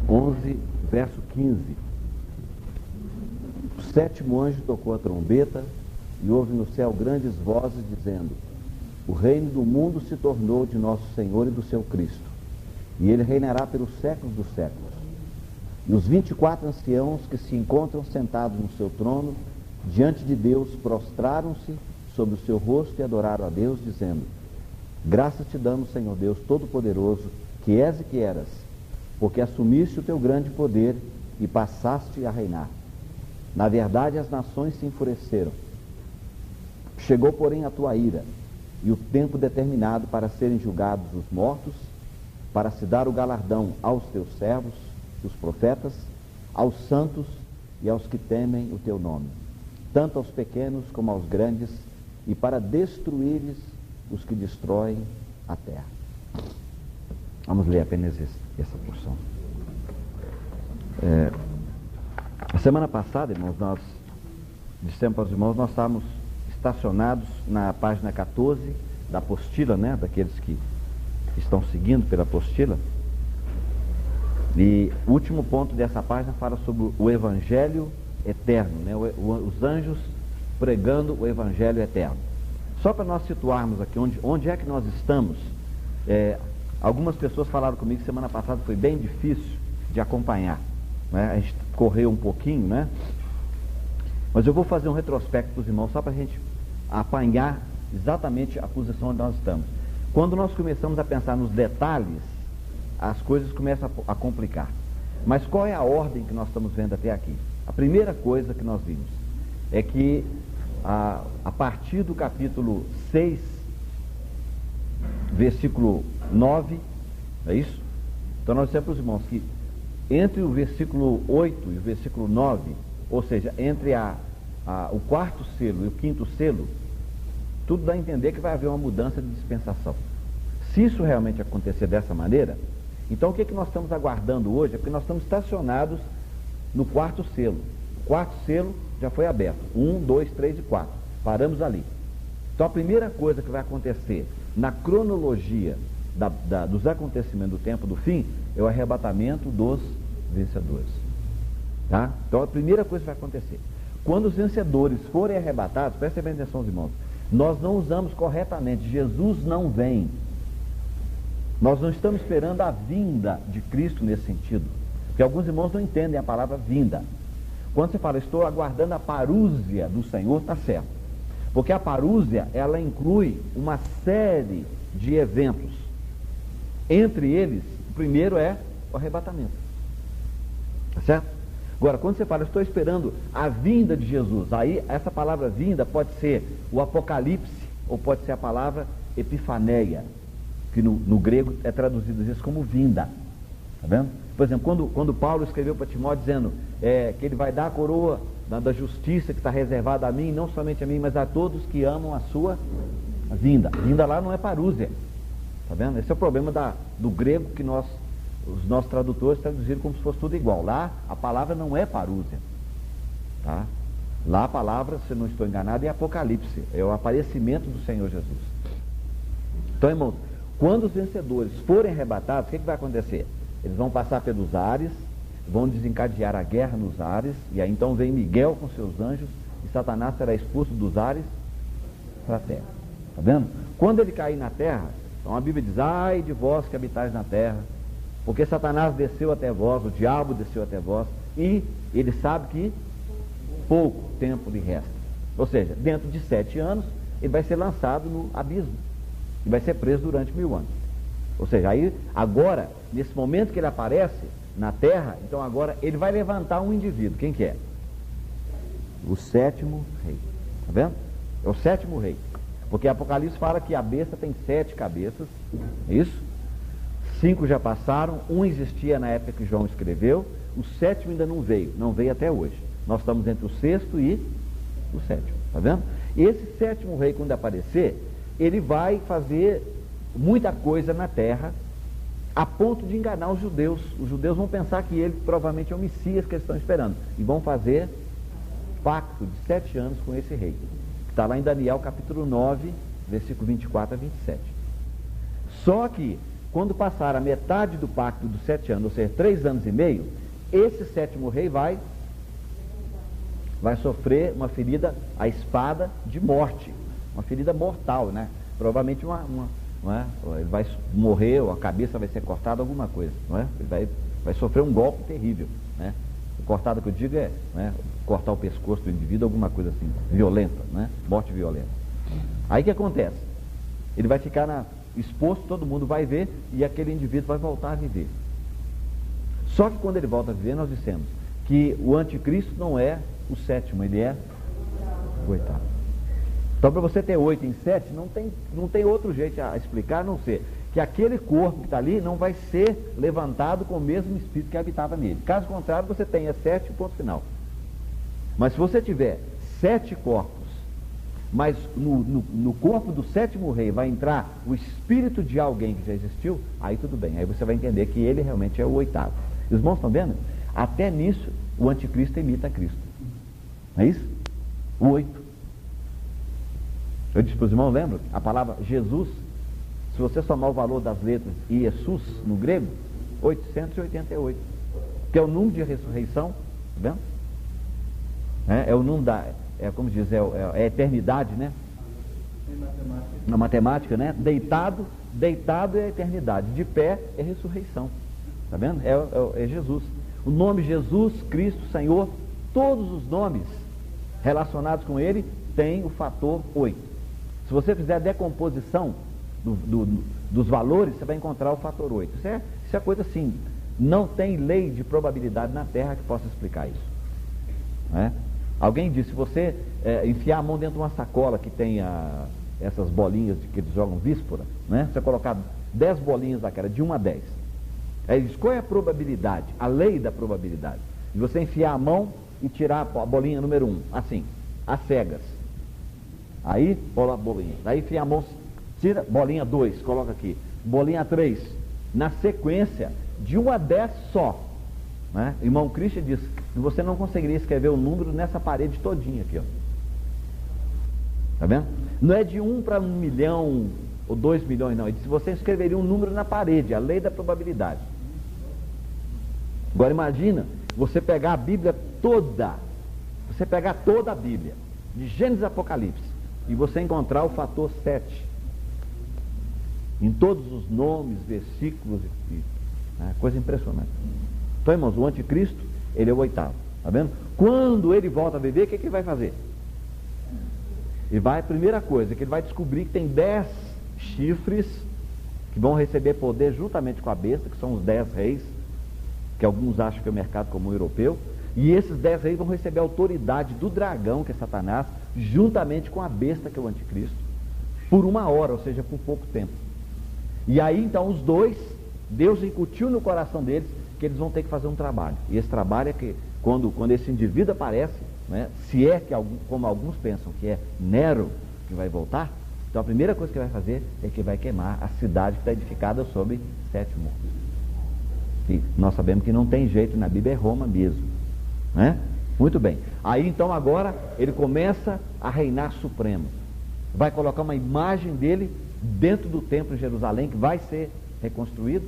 11, verso 15. O sétimo anjo tocou a trombeta e houve no céu grandes vozes dizendo: o reino do mundo se tornou de nosso Senhor e do seu Cristo, e ele reinará pelos séculos dos séculos. E os 24 anciãos que se encontram sentados no seu trono, diante de Deus, prostraram-se sobre o seu rosto e adoraram a Deus, dizendo: graças te damos, Senhor Deus Todo-Poderoso, que és e que eras, porque assumiste o teu grande poder e passaste a reinar. Na verdade, as nações se enfureceram. Chegou, porém, a tua ira, e o tempo determinado para serem julgados os mortos, para se dar o galardão aos teus servos, os profetas, aos santos e aos que temem o teu nome, tanto aos pequenos como aos grandes, e para destruires os que destroem a terra. Vamos ler apenas essa porção. A semana passada, irmãos, nós dissemos para os irmãos, nós estávamos estacionados na página 14 da apostila, né? Daqueles que estão seguindo pela apostila. E o último ponto dessa página fala sobre o Evangelho eterno, né? Os anjos pregando o Evangelho eterno. Só para nós situarmos aqui onde é que nós estamos, algumas pessoas falaram comigo que semana passada foi bem difícil de acompanhar, né? A gente correu um pouquinho, né? Mas eu vou fazer um retrospecto para os irmãos, só para a gente apanhar exatamente a posição onde nós estamos. Quando nós começamos a pensar nos detalhes, as coisas começam a complicar. Mas qual é a ordem que nós estamos vendo até aqui? A primeira coisa que nós vimos é que a partir do capítulo 6, versículo 9, é isso? Então nós dissemos para os irmãos que entre o versículo 8 e o versículo 9, ou seja, entre o quarto selo e o quinto selo, tudo dá a entender que vai haver uma mudança de dispensação. Se isso realmente acontecer dessa maneira, então o que nós estamos aguardando hoje é porque nós estamos estacionados no quarto selo. O quarto selo já foi aberto. 1, 2, 3 e 4. Paramos ali. Então a primeira coisa que vai acontecer na cronologia dos acontecimentos do tempo do fim é o arrebatamento dos vencedores. Tá? Então a primeira coisa que vai acontecer. Quando os vencedores forem arrebatados, prestem bem atenção, irmãos, nós não usamos corretamente, Jesus não vem. Nós não estamos esperando a vinda de Cristo nesse sentido, porque alguns irmãos não entendem a palavra vinda. Quando você fala, estou aguardando a parúzia do Senhor, está certo, porque a parúzia, ela inclui uma série de eventos. Entre eles, o primeiro é o arrebatamento, tá certo? Agora, quando você fala, estou esperando a vinda de Jesus, aí essa palavra vinda pode ser o Apocalipse, ou pode ser a palavra epifaneia, que no grego é traduzido às vezes como vinda, tá vendo? Por exemplo, quando Paulo escreveu para Timóteo dizendo que ele vai dar a coroa da justiça que está reservada a mim, não somente a mim, mas a todos que amam a sua vinda. Vinda lá não é parúzia, tá vendo? Esse é o problema do grego que os nossos tradutores traduziram como se fosse tudo igual. Lá a palavra não é parúzia, tá? Lá a palavra, se não estou enganado, é Apocalipse, é o aparecimento do Senhor Jesus. Então, irmãos, quando os vencedores forem arrebatados, o que vai acontecer? Eles vão passar pelos ares, vão desencadear a guerra nos ares, e aí então vem Miguel com seus anjos, e Satanás será expulso dos ares para a terra. Está vendo? Quando ele cair na terra, então a Bíblia diz: ai de vós que habitais na terra, porque Satanás desceu até vós, o diabo desceu até vós, e ele sabe que pouco tempo lhe resta. Ou seja, dentro de 7 anos, ele vai ser lançado no abismo, e vai ser preso durante 1000 anos. Ou seja, aí, agora, nesse momento que ele aparece na terra, então agora ele vai levantar um indivíduo. Quem que é? O sétimo rei. Está vendo? É o sétimo rei. Porque Apocalipse fala que a besta tem 7 cabeças. É isso? 5 já passaram, 1 existia na época que João escreveu, o 7º ainda não veio até hoje. Nós estamos entre o 6º e o 7º. Está vendo? Esse 7º rei, quando aparecer, ele vai fazer muita coisa na terra, a ponto de enganar os judeus. Os judeus vão pensar que ele provavelmente é o Messias que eles estão esperando, e vão fazer pacto de 7 anos com esse rei, que está lá em Daniel capítulo 9, versículo 24 a 27. Só que quando passar a metade do pacto dos 7 anos, ou seja, 3 anos e meio, esse 7º rei vai sofrer uma ferida, a espada de morte, uma ferida mortal, né? Provavelmente ele vai morrer, ou a cabeça vai ser cortada, alguma coisa, não é? Ele vai sofrer um golpe terrível, né? Cortada que eu digo cortar o pescoço do indivíduo, alguma coisa assim, violenta, né? Morte violenta. Aí o que acontece? Ele vai ficar exposto, todo mundo vai ver, e aquele indivíduo vai voltar a viver. Só que quando ele volta a viver, nós dissemos que o anticristo não é o 7º, ele é o 8º. Então, para você ter 8 em 7, não tem outro jeito a explicar, a não ser que aquele corpo que está ali não vai ser levantado com o mesmo espírito que habitava nele. Caso contrário, você tenha 7, ponto final. Mas se você tiver 7 corpos, mas no corpo do 7º rei vai entrar o espírito de alguém que já existiu, aí tudo bem, aí você vai entender que ele realmente é o 8º. Os irmãos estão vendo? Até nisso o anticristo imita Cristo. Não é isso? O 8. Eu disse para os irmãos, lembra? A palavra Jesus, se você somar o valor das letras e Jesus no grego, 888. Que é o número de ressurreição, tá vendo? É o número como diz, é a eternidade, né? Na matemática, né? Deitado é a eternidade, de pé é ressurreição, tá vendo? É Jesus. O nome Jesus, Cristo, Senhor, todos os nomes relacionados com ele têm o fator 8. Se você fizer a decomposição dos valores, você vai encontrar o fator 8. Isso é coisa assim, não tem lei de probabilidade na Terra que possa explicar isso, né? Alguém disse, se você enfiar a mão dentro de uma sacola que tem essas bolinhas que eles jogam víspora, né? Você colocar 10 bolinhas daquela, de 1 a 10. Aí ele diz, qual é a probabilidade? A lei da probabilidade. De você enfiar a mão e tirar a bolinha número 1, assim, às cegas. Aí, bola a bolinha. Aí enfia a mão, tira, bolinha 2, coloca aqui. Bolinha 3, na sequência, de 1 a 10 só. Né? Irmão Christian diz que você não conseguiria escrever o número nessa parede todinha aqui, ó. Tá vendo? Não é de 1 para 1 milhão ou 2 milhões, não. Ele disse, você escreveria um número na parede, a lei da probabilidade. Agora imagina você pegar a Bíblia toda, a Bíblia, de Gênesis a Apocalipse, e você encontrar o fator 7 em todos os nomes, versículos, coisa impressionante. Então, irmãos, o anticristo, ele é o 8º, tá vendo? Quando ele volta a viver, o que ele vai fazer? A primeira coisa, que ele vai descobrir que tem 10 chifres que vão receber poder juntamente com a besta, que são os 10 reis, que alguns acham que é o mercado comum europeu, e esses 10 reis vão receber a autoridade do dragão, que é Satanás, juntamente com a besta, que é o anticristo, por 1 hora, ou seja, por pouco tempo. E aí, então, os dois, Deus incutiu no coração deles que eles vão ter que fazer um trabalho. E esse trabalho é que, quando esse indivíduo aparece, né, se é que, como alguns pensam, que é Nero que vai voltar, então a primeira coisa que vai fazer é que vai queimar a cidade que está edificada sobre 7 morros. E nós sabemos que não tem jeito, na Bíblia é Roma mesmo, né? Muito bem. Aí então agora ele começa a reinar supremo. Vai colocar uma imagem dele dentro do templo em Jerusalém, que vai ser reconstruído.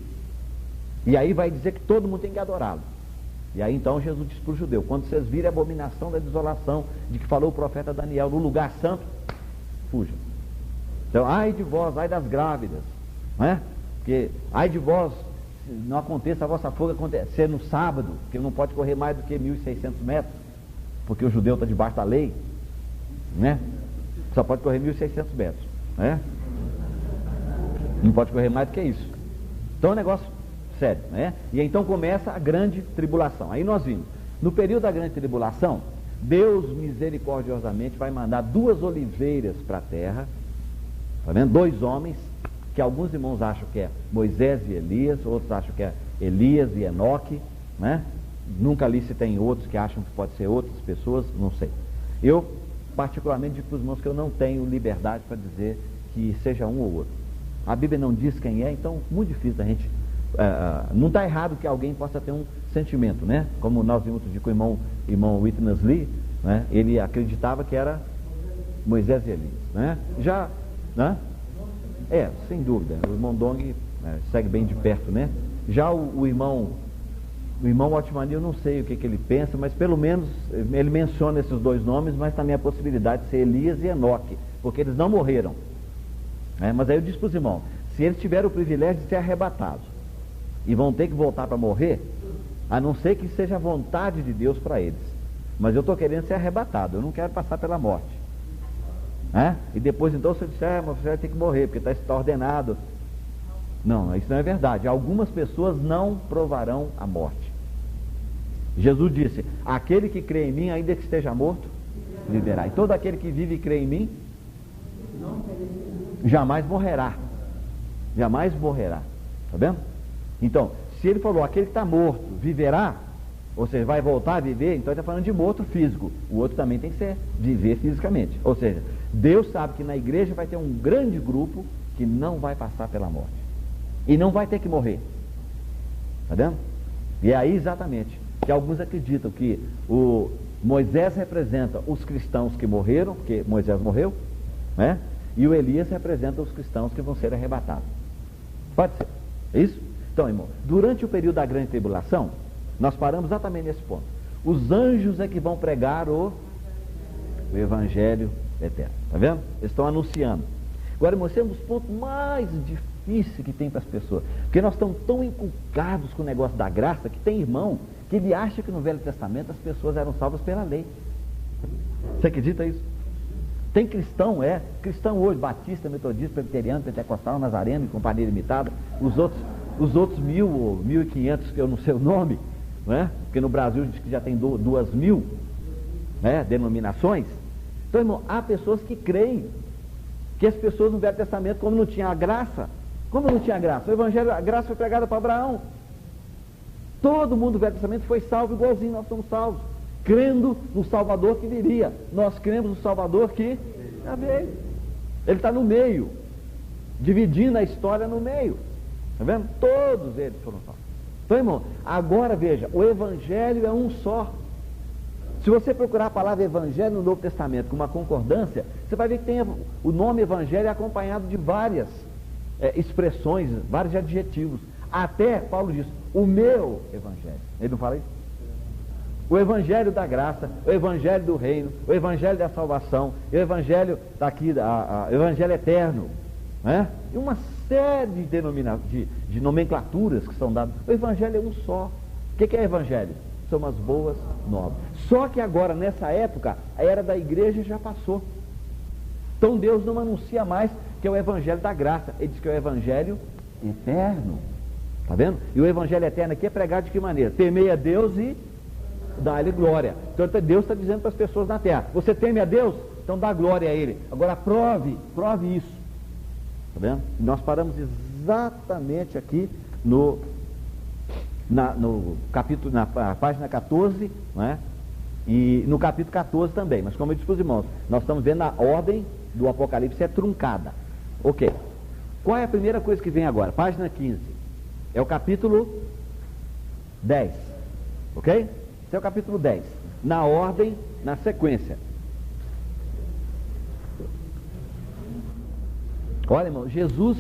E aí vai dizer que todo mundo tem que adorá-lo. E aí então Jesus diz para o judeu, quando vocês virem a abominação da desolação, de que falou o profeta Daniel, no lugar santo, fujam. Então, ai de vós, ai das grávidas, não é? Porque, ai de vós, não aconteça a vossa fuga acontecer no sábado, porque não pode correr mais do que 1.600 metros, porque o judeu está debaixo da lei, né? Só pode correr 1.600 metros, né? Não pode correr mais do que isso. Então é um negócio sério, né? E então começa a grande tribulação. Aí nós vimos, no período da grande tribulação, Deus misericordiosamente vai mandar 2 oliveiras para a terra, tá vendo? 2 homens, que alguns irmãos acham que é Moisés e Elias, outros acham que é Elias e Enoque, né? Nunca li se tem outros que acham que pode ser outras pessoas, não sei. Eu, particularmente, digo para os irmãos que eu não tenho liberdade para dizer que seja um ou outro. A Bíblia não diz quem é, então muito difícil da gente... não está errado que alguém possa ter um sentimento, né? Como nós vimos outro dia com o irmão Witness Lee, né? Ele acreditava que era Moisés e Elias, né? Já, né? Sem dúvida, o irmão Dong segue bem de perto, né? Já o irmão Otmani, eu não sei o que ele pensa, mas pelo menos ele menciona esses dois nomes, mas também a possibilidade de ser Elias e Enoque, porque eles não morreram. Mas aí eu disse para os irmãos, se eles tiveram o privilégio de ser arrebatados e vão ter que voltar para morrer, a não ser que seja a vontade de Deus para eles. Mas eu estou querendo ser arrebatado, eu não quero passar pela morte. E depois então você disser, mas você vai ter que morrer, porque está ordenado. Não, isso não é verdade. Algumas pessoas não provarão a morte. Jesus disse, aquele que crê em mim, ainda que esteja morto, viverá. E todo aquele que vive e crê em mim, jamais morrerá. Jamais morrerá. Está vendo? Então, se ele falou, aquele que está morto viverá, ou seja, vai voltar a viver, então ele está falando de morto físico. O outro também tem que ser viver fisicamente. Ou seja, Deus sabe que na igreja vai ter um grande grupo que não vai passar pela morte. E não vai ter que morrer. Está vendo? E é aí exatamente que alguns acreditam que o Moisés representa os cristãos que morreram, porque Moisés morreu, né? E o Elias representa os cristãos que vão ser arrebatados. Pode ser. É isso? Então, irmão, durante o período da grande tribulação, nós paramos exatamente nesse ponto. Os anjos é que vão pregar o Evangelho eterno. Está vendo? Eles estão anunciando. Agora, irmão, esse é um dos pontos mais difíceis que tem para as pessoas. Porque nós estamos tão inculcados com o negócio da graça, que tem irmão que ele acha que no Velho Testamento as pessoas eram salvas pela lei. Você acredita isso? Tem cristão hoje, batista, metodista, presbiteriano, pentecostal, nazareno e companhia limitada, os outros 1.000 ou 1.500 que eu não sei o nome, né? Porque no Brasil diz que já tem 2.000, né, denominações. Então, irmão, há pessoas que creem que as pessoas no Velho Testamento, como não tinha a graça, o Evangelho, a graça foi pregada para Abraão. Todo mundo do Velho Testamento foi salvo igualzinho nós somos salvos, crendo no Salvador que viria. Nós cremos no Salvador que já veio. Ele está no meio, dividindo a história no meio. Está vendo? Todos eles foram salvos. Então, irmão, agora veja, o Evangelho é um só. Se você procurar a palavra Evangelho no Novo Testamento com uma concordância, você vai ver que tem o nome Evangelho acompanhado de várias expressões, vários adjetivos. Até Paulo diz, o meu Evangelho. Ele não fala isso? O Evangelho da graça, o Evangelho do reino, o Evangelho da salvação, o Evangelho o Evangelho eterno, né? E uma série de nomenclaturas que são dadas. O Evangelho é um só. O que é Evangelho? São as boas novas. Só que agora, nessa época, a era da igreja já passou. Então Deus não anuncia mais que é o Evangelho da graça. Ele diz que é o Evangelho eterno. Está vendo? E o Evangelho eterno aqui é pregado de que maneira? Temei a Deus e dá-lhe glória. Então Deus está dizendo para as pessoas na terra, você teme a Deus? Então dá glória a Ele. Agora prove isso. Está vendo? Nós paramos exatamente aqui no capítulo, na página 14, né? E no capítulo 14 também. Mas como eu disse para os irmãos, nós estamos vendo a ordem do Apocalipse é truncada. Ok. Qual é a primeira coisa que vem agora? Página 15. É o capítulo 10. Ok? Esse é o capítulo 10. Na ordem, na sequência. Olha, irmão, Jesus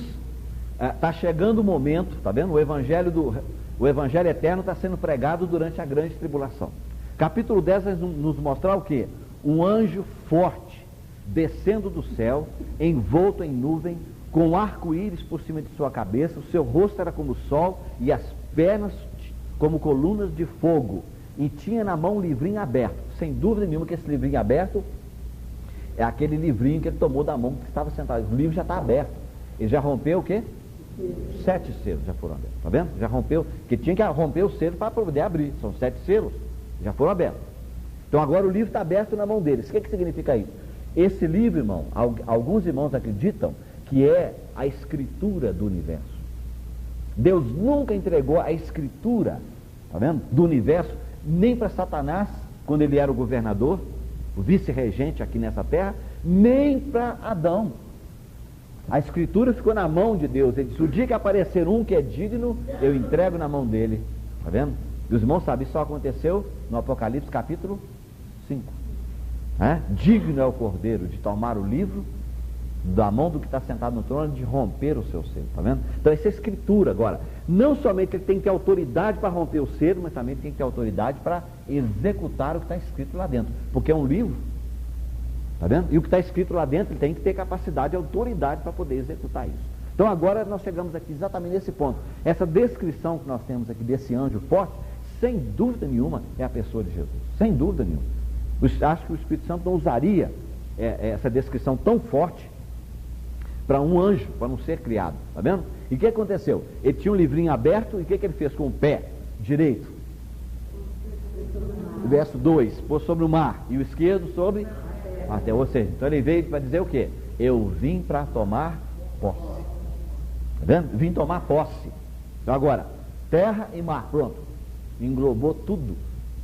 está chegando o momento, está vendo? O Evangelho eterno está sendo pregado durante a grande tribulação. Capítulo 10 vai nos mostrar o quê? Um anjo forte descendo do céu, envolto em nuvem, com arco-íris por cima de sua cabeça, o seu rosto era como o sol e as pernas como colunas de fogo, e tinha na mão um livrinho aberto. Sem dúvida nenhuma que esse livrinho aberto é aquele livrinho que ele tomou da mão que estava sentado. O livro já está aberto. Ele já rompeu o quê? 7 selos já foram abertos. Está vendo? Já rompeu, que tinha que romper o selo para poder abrir. São 7 selos, já foram abertos. Então agora o livro está aberto na mão deles. O que significa isso? Esse livro, irmão, alguns irmãos acreditam que é a escritura do universo. Deus nunca entregou a escritura, tá vendo, do universo, nem para Satanás, quando ele era o governador, o vice-regente aqui nessa terra, nem para Adão. A escritura ficou na mão de Deus. Ele disse, o dia que aparecer um que é digno, eu entrego na mão dele. Tá vendo? E os irmãos sabem, isso só aconteceu no Apocalipse capítulo 5. Digno é o Cordeiro de tomar o livro da mão do que está sentado no trono, de romper o seu selo, está vendo? Então essa é a escritura. Agora, não somente ele tem que ter autoridade para romper o selo, mas também tem que ter autoridade para executar o que está escrito lá dentro, porque é um livro, está vendo? E o que está escrito lá dentro, ele tem que ter capacidade e autoridade para poder executar isso. Então agora nós chegamos aqui exatamente nesse ponto. Essa descrição que nós temos aqui desse anjo forte, sem dúvida nenhuma, é a pessoa de Jesus, sem dúvida nenhuma. Acho que o Espírito Santo não usaria essa descrição tão forte para um anjo, para um ser criado, tá vendo? E o que aconteceu? Ele tinha um livrinho aberto, e o que ele fez com o pé direito? Verso 2, pôs sobre o mar, e o esquerdo sobre a terra. Ou seja, então ele veio para dizer o quê? Eu vim para tomar posse, tá vendo? Vim tomar posse. Então agora, terra e mar, pronto, englobou tudo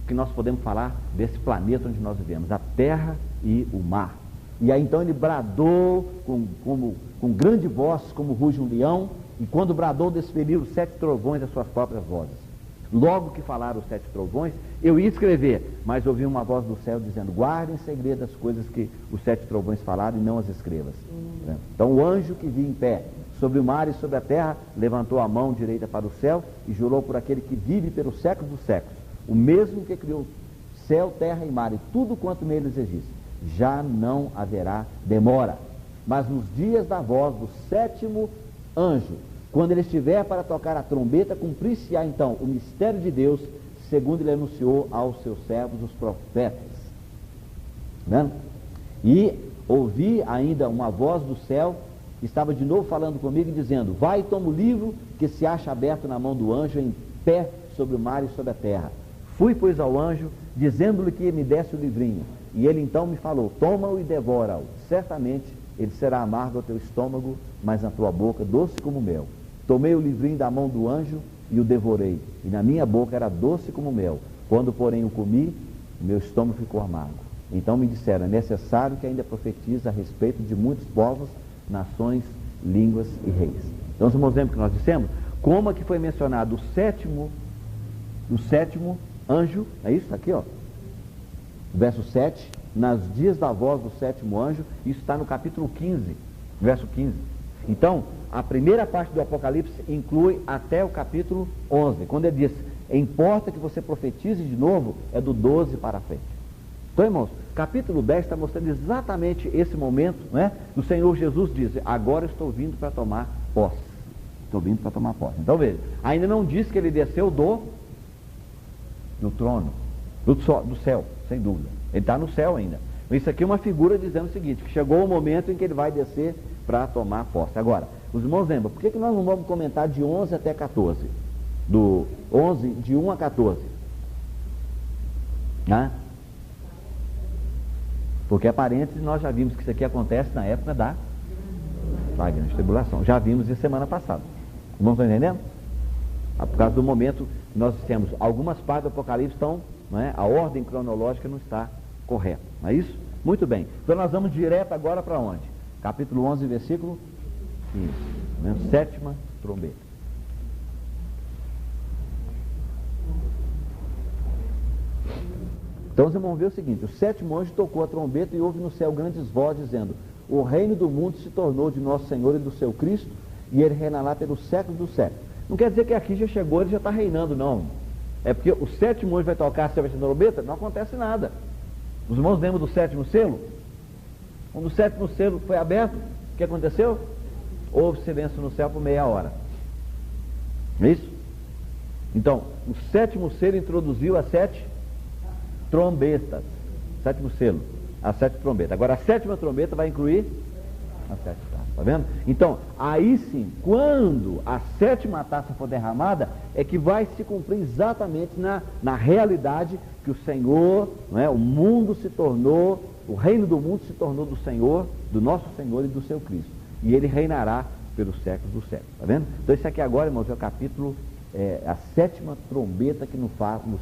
que nós podemos falar desse planeta onde nós vivemos, a terra e o mar. E aí então ele bradou com grande voz, como ruge um leão, e quando bradou, desferiram os 7 trovões das suas próprias vozes. Logo que falaram os 7 trovões, eu ia escrever, mas ouvi uma voz do céu dizendo: guarde em segredo as coisas que os 7 trovões falaram e não as escrevas. Então o anjo que vinha em pé sobre o mar e sobre a terra levantou a mão direita para o céu e jurou por aquele que vive pelos séculos dos séculos, o mesmo que criou céu, terra e mar e tudo quanto neles existe. Já não haverá demora, mas nos dias da voz do 7º anjo, quando ele estiver para tocar a trombeta, cumprir-se-á então o mistério de Deus, segundo ele anunciou aos seus servos os profetas. Né? E ouvi ainda uma voz do céu, que estava de novo falando comigo, dizendo: vai e toma o livro que se acha aberto na mão do anjo, em pé sobre o mar e sobre a terra. Fui, pois, ao anjo, dizendo-lhe que me desse o livrinho. E ele então me falou: toma-o e devora-o. Certamente ele será amargo ao teu estômago, mas na tua boca doce como mel. Tomei o livrinho da mão do anjo e o devorei. E na minha boca era doce como mel. Quando, porém, o comi, meu estômago ficou amargo. Então me disseram: é necessário que ainda profetize a respeito de muitos povos, nações, línguas e reis. Então, os irmãos, lembram que nós dissemos? Como é que foi mencionado o sétimo anjo, é isso? Aqui, ó. Verso 7, nas dias da voz do 7º anjo, isso está no capítulo 15, verso 15. Então, a primeira parte do Apocalipse inclui até o capítulo 11. Quando ele diz: importa que você profetize de novo, é do 12 para frente. Então, irmãos, capítulo 10 está mostrando exatamente esse momento, né? Do Senhor Jesus dizer: agora estou vindo para tomar posse. Estou vindo para tomar posse. Então, veja, ainda não diz que ele desceu do trono, do céu, sem dúvida. Ele está no céu ainda. Isso aqui é uma figura dizendo o seguinte: que chegou o momento em que ele vai descer para tomar posse. Agora, os irmãos lembram, por que nós não vamos comentar de 11 até 14? Do 11, de 1 a 14? Né? Porque a parênteses, nós já vimos que isso aqui acontece na época da grande tribulação. Já vimos isso semana passada. Os irmãos estão entendendo? Por causa do momento que nós temos algumas partes do Apocalipse estão, não é? A ordem cronológica não está correta, não é isso? Muito bem, então nós vamos direto agora para onde? Capítulo 11, versículo 15, né? 7ª trombeta. Então vocês vão ver o seguinte: o 7º anjo tocou a trombeta e houve no céu grandes vozes dizendo: o reino do mundo se tornou de nosso Senhor e do seu Cristo, e ele reinará pelos séculos dos séculos. Não quer dizer que aqui já chegou, ele já está reinando, não. É porque o 7º anjo vai tocar a trombeta, não acontece nada. Os irmãos lembram do 7º selo? Quando o 7º selo foi aberto, o que aconteceu? Houve silêncio no céu por meia hora. Não é isso? Então, o 7º selo introduziu as 7 trombetas. 7º selo, as 7 trombetas. Agora a 7ª trombeta vai incluir as 7 taças, está vendo? Então, aí sim, quando a 7ª taça for derramada, é que vai se cumprir exatamente na realidade que o Senhor, não é? O mundo se tornou, o reino do mundo se tornou do Senhor, do nosso Senhor e do seu Cristo. E ele reinará pelos séculos dos séculos, está vendo? Então esse aqui agora, irmãos, é o capítulo, a 7ª trombeta que nos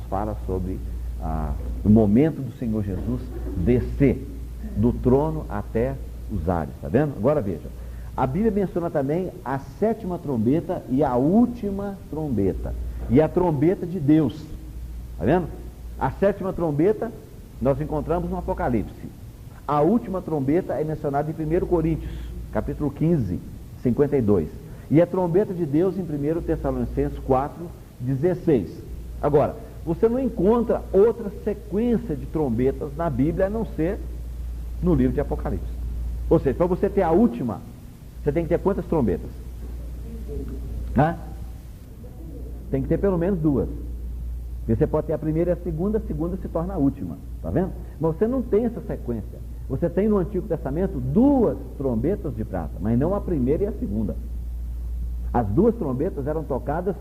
fala sobre o momento do Senhor Jesus descer do trono até os ares, está vendo? Agora veja, a Bíblia menciona também a 7ª trombeta e a última trombeta, e a trombeta de Deus, está vendo? A 7ª trombeta nós encontramos no Apocalipse. A última trombeta é mencionada em 1 Coríntios, capítulo 15, 52. E a trombeta de Deus em 1 Tessalonicenses 4, 16. Agora, você não encontra outra sequência de trombetas na Bíblia a não ser no livro de Apocalipse. Ou seja, para você ter a última, você tem que ter quantas trombetas? Tem que ter pelo menos duas. Você pode ter a primeira e a segunda se torna a última. Está vendo? Mas você não tem essa sequência. Você tem no Antigo Testamento duas trombetas de prata, mas não a primeira e a segunda. As duas trombetas eram tocadas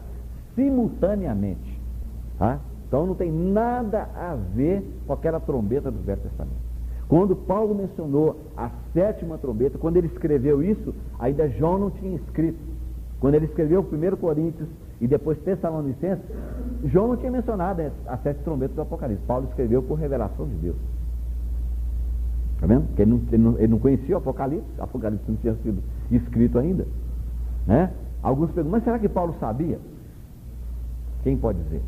simultaneamente. Tá? Então não tem nada a ver com aquela trombeta do Velho Testamento. Quando Paulo mencionou a sétima trombeta, quando ele escreveu isso, ainda João não tinha escrito. Quando ele escreveu 1 Coríntios e depois Tessalonicenses, João não tinha mencionado as sete trombetas do Apocalipse. Paulo escreveu por revelação de Deus. Está vendo? Porque ele não conhecia o Apocalipse não tinha sido escrito ainda. Né? Alguns perguntam, mas será que Paulo sabia? Quem pode dizer?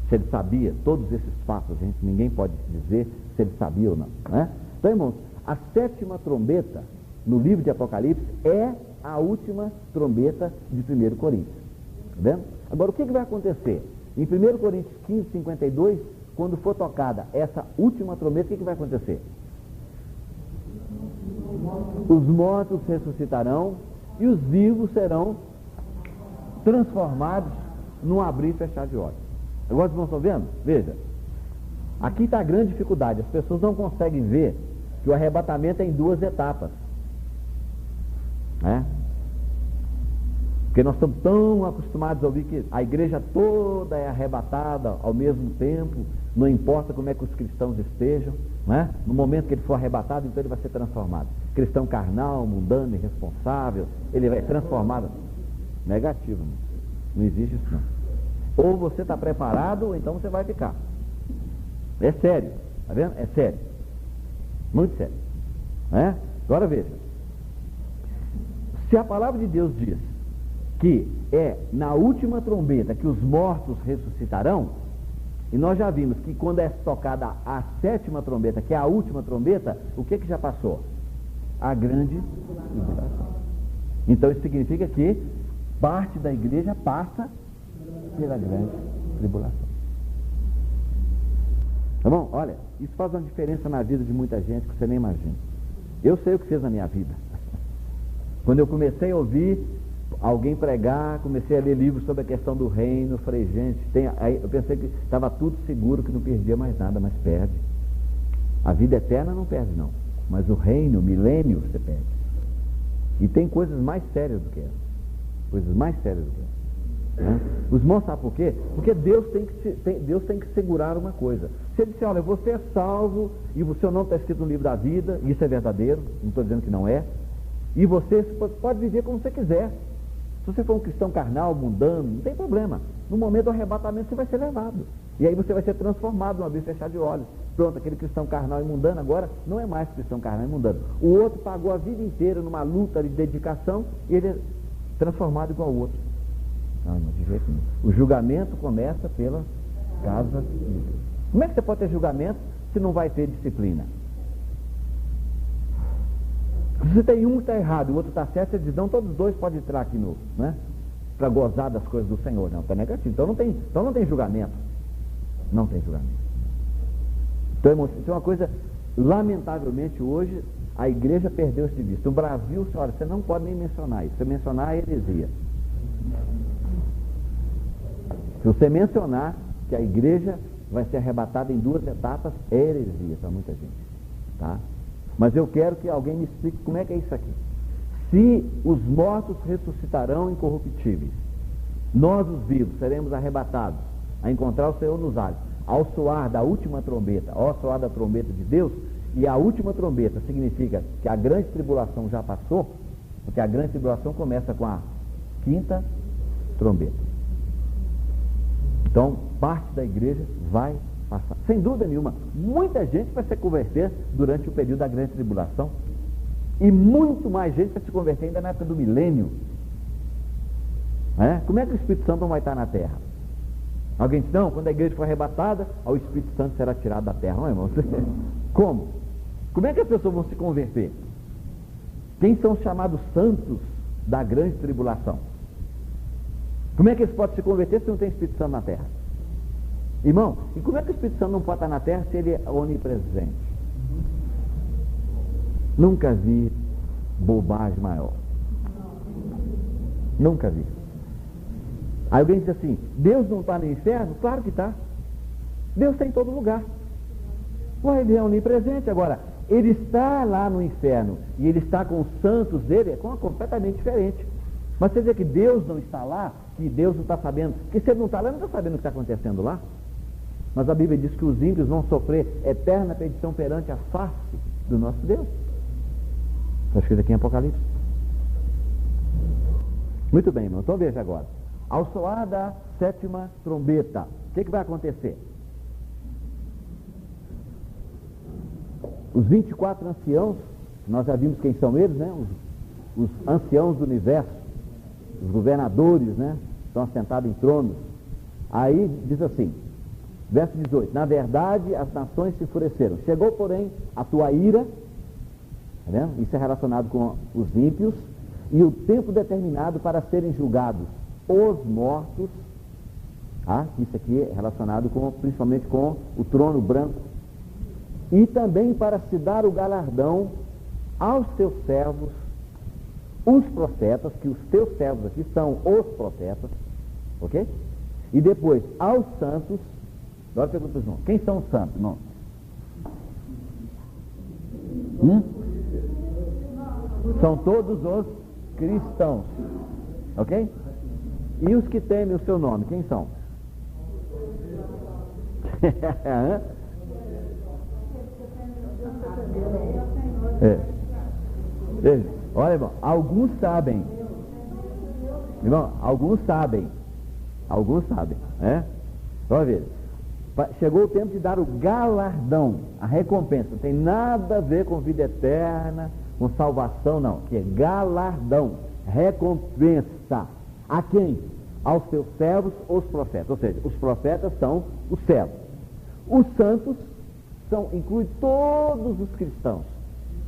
Se ele sabia todos esses fatos, ninguém pode dizer se ele sabia ou não. Né? Então, irmãos, a sétima trombeta no livro de Apocalipse é a última trombeta de 1 Coríntios. Está vendo? Agora, o que vai acontecer? Em 1 Coríntios 15, 52, quando for tocada essa última trombeta, o que vai acontecer? Os mortos ressuscitarão e os vivos serão transformados num abrir e fechar de olhos. Agora vocês estão vendo? Veja, aqui está a grande dificuldade. As pessoas não conseguem ver que o arrebatamento é em duas etapas. Né? Porque nós estamos tão acostumados a ouvir que a igreja toda é arrebatada ao mesmo tempo, não importa como é que os cristãos estejam, né? No momento que ele for arrebatado, então ele vai ser transformado. Cristão carnal, mundano, irresponsável, ele vai ser transformado. Negativo, não existe isso não. Ou você está preparado, ou então você vai ficar. É sério, está vendo? É sério, muito sério. Né? Agora veja, se a palavra de Deus diz que é na última trombeta que os mortos ressuscitarão, e nós já vimos que quando é tocada a sétima trombeta, que é a última trombeta, o que já passou? A grande tribulação. Então isso significa que parte da igreja passa pela grande tribulação. Tá bom? Olha, isso faz uma diferença na vida de muita gente que você nem imagina. Eu sei o que fez na minha vida. Quando eu comecei a ouvir alguém pregar, comecei a ler livros sobre a questão do reino, eu falei, gente, aí eu pensei que estava tudo seguro, que não perdia mais nada, mas perde. A vida eterna não perde não, mas o reino, o milênio, você perde. E tem coisas mais sérias do que essa. Coisas mais sérias do que essa. Né? Os irmãos sabem por quê? Porque Deus tem que segurar uma coisa. Se ele disser, olha, você é salvo e o seu nome está escrito no livro da vida, isso é verdadeiro, não estou dizendo que não é, e você pode viver como você quiser. Se você for um cristão carnal, mundano, não tem problema. No momento do arrebatamento você vai ser levado. E aí você vai ser transformado num abrir e fechar de olhos. Pronto, aquele cristão carnal e mundano agora não é mais cristão carnal e mundano. O outro pagou a vida inteira numa luta de dedicação e ele é transformado igual ao outro. Não, de jeito nenhum. O julgamento começa pela casa de Deus. Como é que você pode ter julgamento se não vai ter disciplina? Se você tem um que está errado e o outro está certo, você diz, não, todos os dois podem entrar aqui né, para gozar das coisas do Senhor. Não, está negativo. Então não tem julgamento. Não tem julgamento. Então, irmãos, isso é uma coisa, lamentavelmente hoje, a igreja perdeu esse de vista. No Brasil, olha, você não pode nem mencionar isso. Se mencionar, é heresia. Se você mencionar que a igreja vai ser arrebatada em duas etapas, é heresia para muita gente. Tá? Mas eu quero que alguém me explique como é que é isso aqui. Se os mortos ressuscitarão incorruptíveis, nós os vivos seremos arrebatados a encontrar o Senhor nos ares, ao soar da última trombeta, ao soar da trombeta de Deus, e a última trombeta significa que a grande tribulação já passou, porque a grande tribulação começa com a quinta trombeta. Então, parte da igreja vai passar. Sem dúvida nenhuma, muita gente vai se converter durante o período da grande tribulação, e muito mais gente vai se converter ainda na época do milênio. Como é que o Espírito Santo não vai estar na terra? Alguém diz, não, quando a igreja for arrebatada, o Espírito Santo será tirado da terra. Não, irmão? Como? Como é que as pessoas vão se converter? Quem são os chamados santos da grande tribulação? Como é que eles podem se converter se não tem Espírito Santo na terra? Irmão, e como é que o Espírito Santo não pode estar na terra se ele é onipresente? Nunca vi bobagem maior. Nunca vi. Aí alguém diz assim, Deus não está no inferno? Claro que está. Deus está em todo lugar. Ué, ele é onipresente. Agora, ele está lá no inferno e ele está com os santos dele, é completamente diferente. Mas você dizer que Deus não está lá, que Deus não está sabendo, porque se ele não está lá, não está sabendo o que está acontecendo lá. Mas a Bíblia diz que os ímpios vão sofrer eterna perdição perante a face do nosso Deus. Está escrito aqui em Apocalipse. Muito bem, irmão. Então veja agora. Ao soar da 7ª trombeta, o que vai acontecer? Os 24 anciãos, nós já vimos quem são eles, né? Os anciãos do universo, os governadores, né? Estão assentados em tronos. Aí diz assim, verso 18: na verdade as nações se enfureceram. Chegou, porém, a tua ira, tá vendo? Isso é relacionado com os ímpios, e o tempo determinado para serem julgados os mortos. Isso aqui é relacionado principalmente com o trono branco. E também para se dar o galardão aos teus servos, os profetas, que os teus servos aqui são os profetas, ok? E depois aos santos. Agora pergunta para os irmãos, quem são os santos, irmão? São todos os cristãos, ok? E os que temem o seu nome, quem são? Olha, irmão, alguns sabem. Irmão, alguns sabem. Vamos ver. Chegou o tempo de dar o galardão, a recompensa. Não tem nada a ver com vida eterna, com salvação, não. Que é galardão, recompensa. A quem? Aos seus servos, os profetas. Ou seja, os profetas são os servos. Os santos inclui todos os cristãos.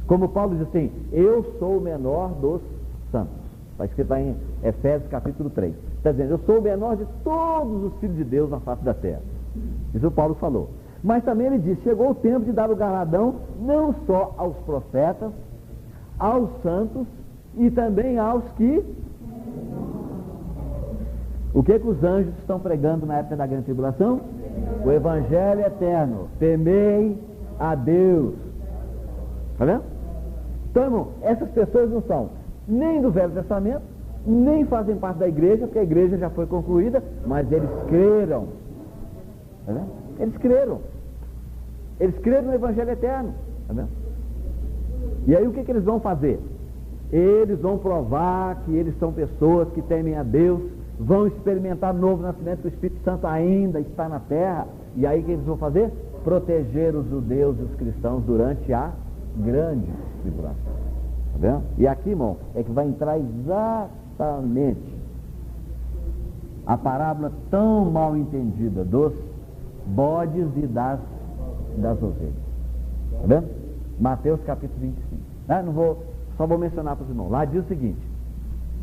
Como Paulo diz assim, eu sou o menor dos santos. Está escrito lá em Efésios capítulo 3. Está dizendo, eu sou o menor de todos os filhos de Deus na face da terra. Isso o Paulo falou. Mas também ele diz, chegou o tempo de dar o galardão não só aos profetas, aos santos e também aos que... O que os anjos estão pregando na época da grande tribulação? O evangelho eterno. Temei a Deus. Está vendo? Então, irmão, essas pessoas não são nem do Velho Testamento, nem fazem parte da igreja, porque a igreja já foi concluída, mas eles creram. Está vendo? Eles creram. Eles creram no evangelho eterno. Está vendo? E aí o que eles vão fazer? Eles vão provar que eles são pessoas que temem a Deus, vão experimentar novo nascimento, que o Espírito Santo ainda está na terra. E aí o que eles vão fazer? Proteger os judeus e os cristãos durante a grande tribulação. Tá vendo? E aqui, irmão, é que vai entrar exatamente a parábola tão mal entendida dos bodes e das ovelhas. Tá vendo? Mateus capítulo 25. Só vou mencionar para os irmãos. Lá diz o seguinte: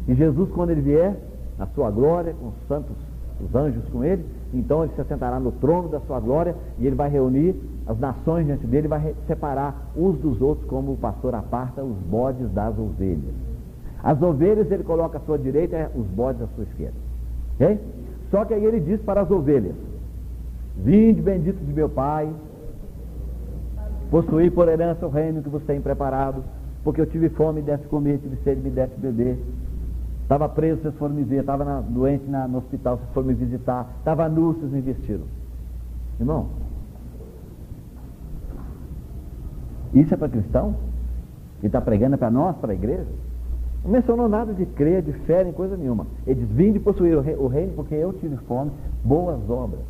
e Jesus, quando ele vier na sua glória, com os santos, os anjos com ele, então ele se assentará no trono da sua glória, e ele vai reunir as nações diante dele, vai separar uns dos outros, como o pastor aparta os bodes das ovelhas. As ovelhas ele coloca à sua direita, os bodes à sua esquerda. Ok? Só que aí ele diz para as ovelhas: vinde bendito de meu Pai, possuí por herança o reino que vos tem preparado, porque eu tive fome e desse comer, tive sede e me desse beber. Estava preso, vocês foram me ver. Estava doente no hospital, vocês foram me visitar. Estava nu, vocês me vestiram. Irmão, isso é para cristão? Ele está pregando para nós, para a igreja? Não mencionou nada de crer, de fé, nem coisa nenhuma. Ele diz, vinde possuir o reino, porque eu tive fome, boas obras.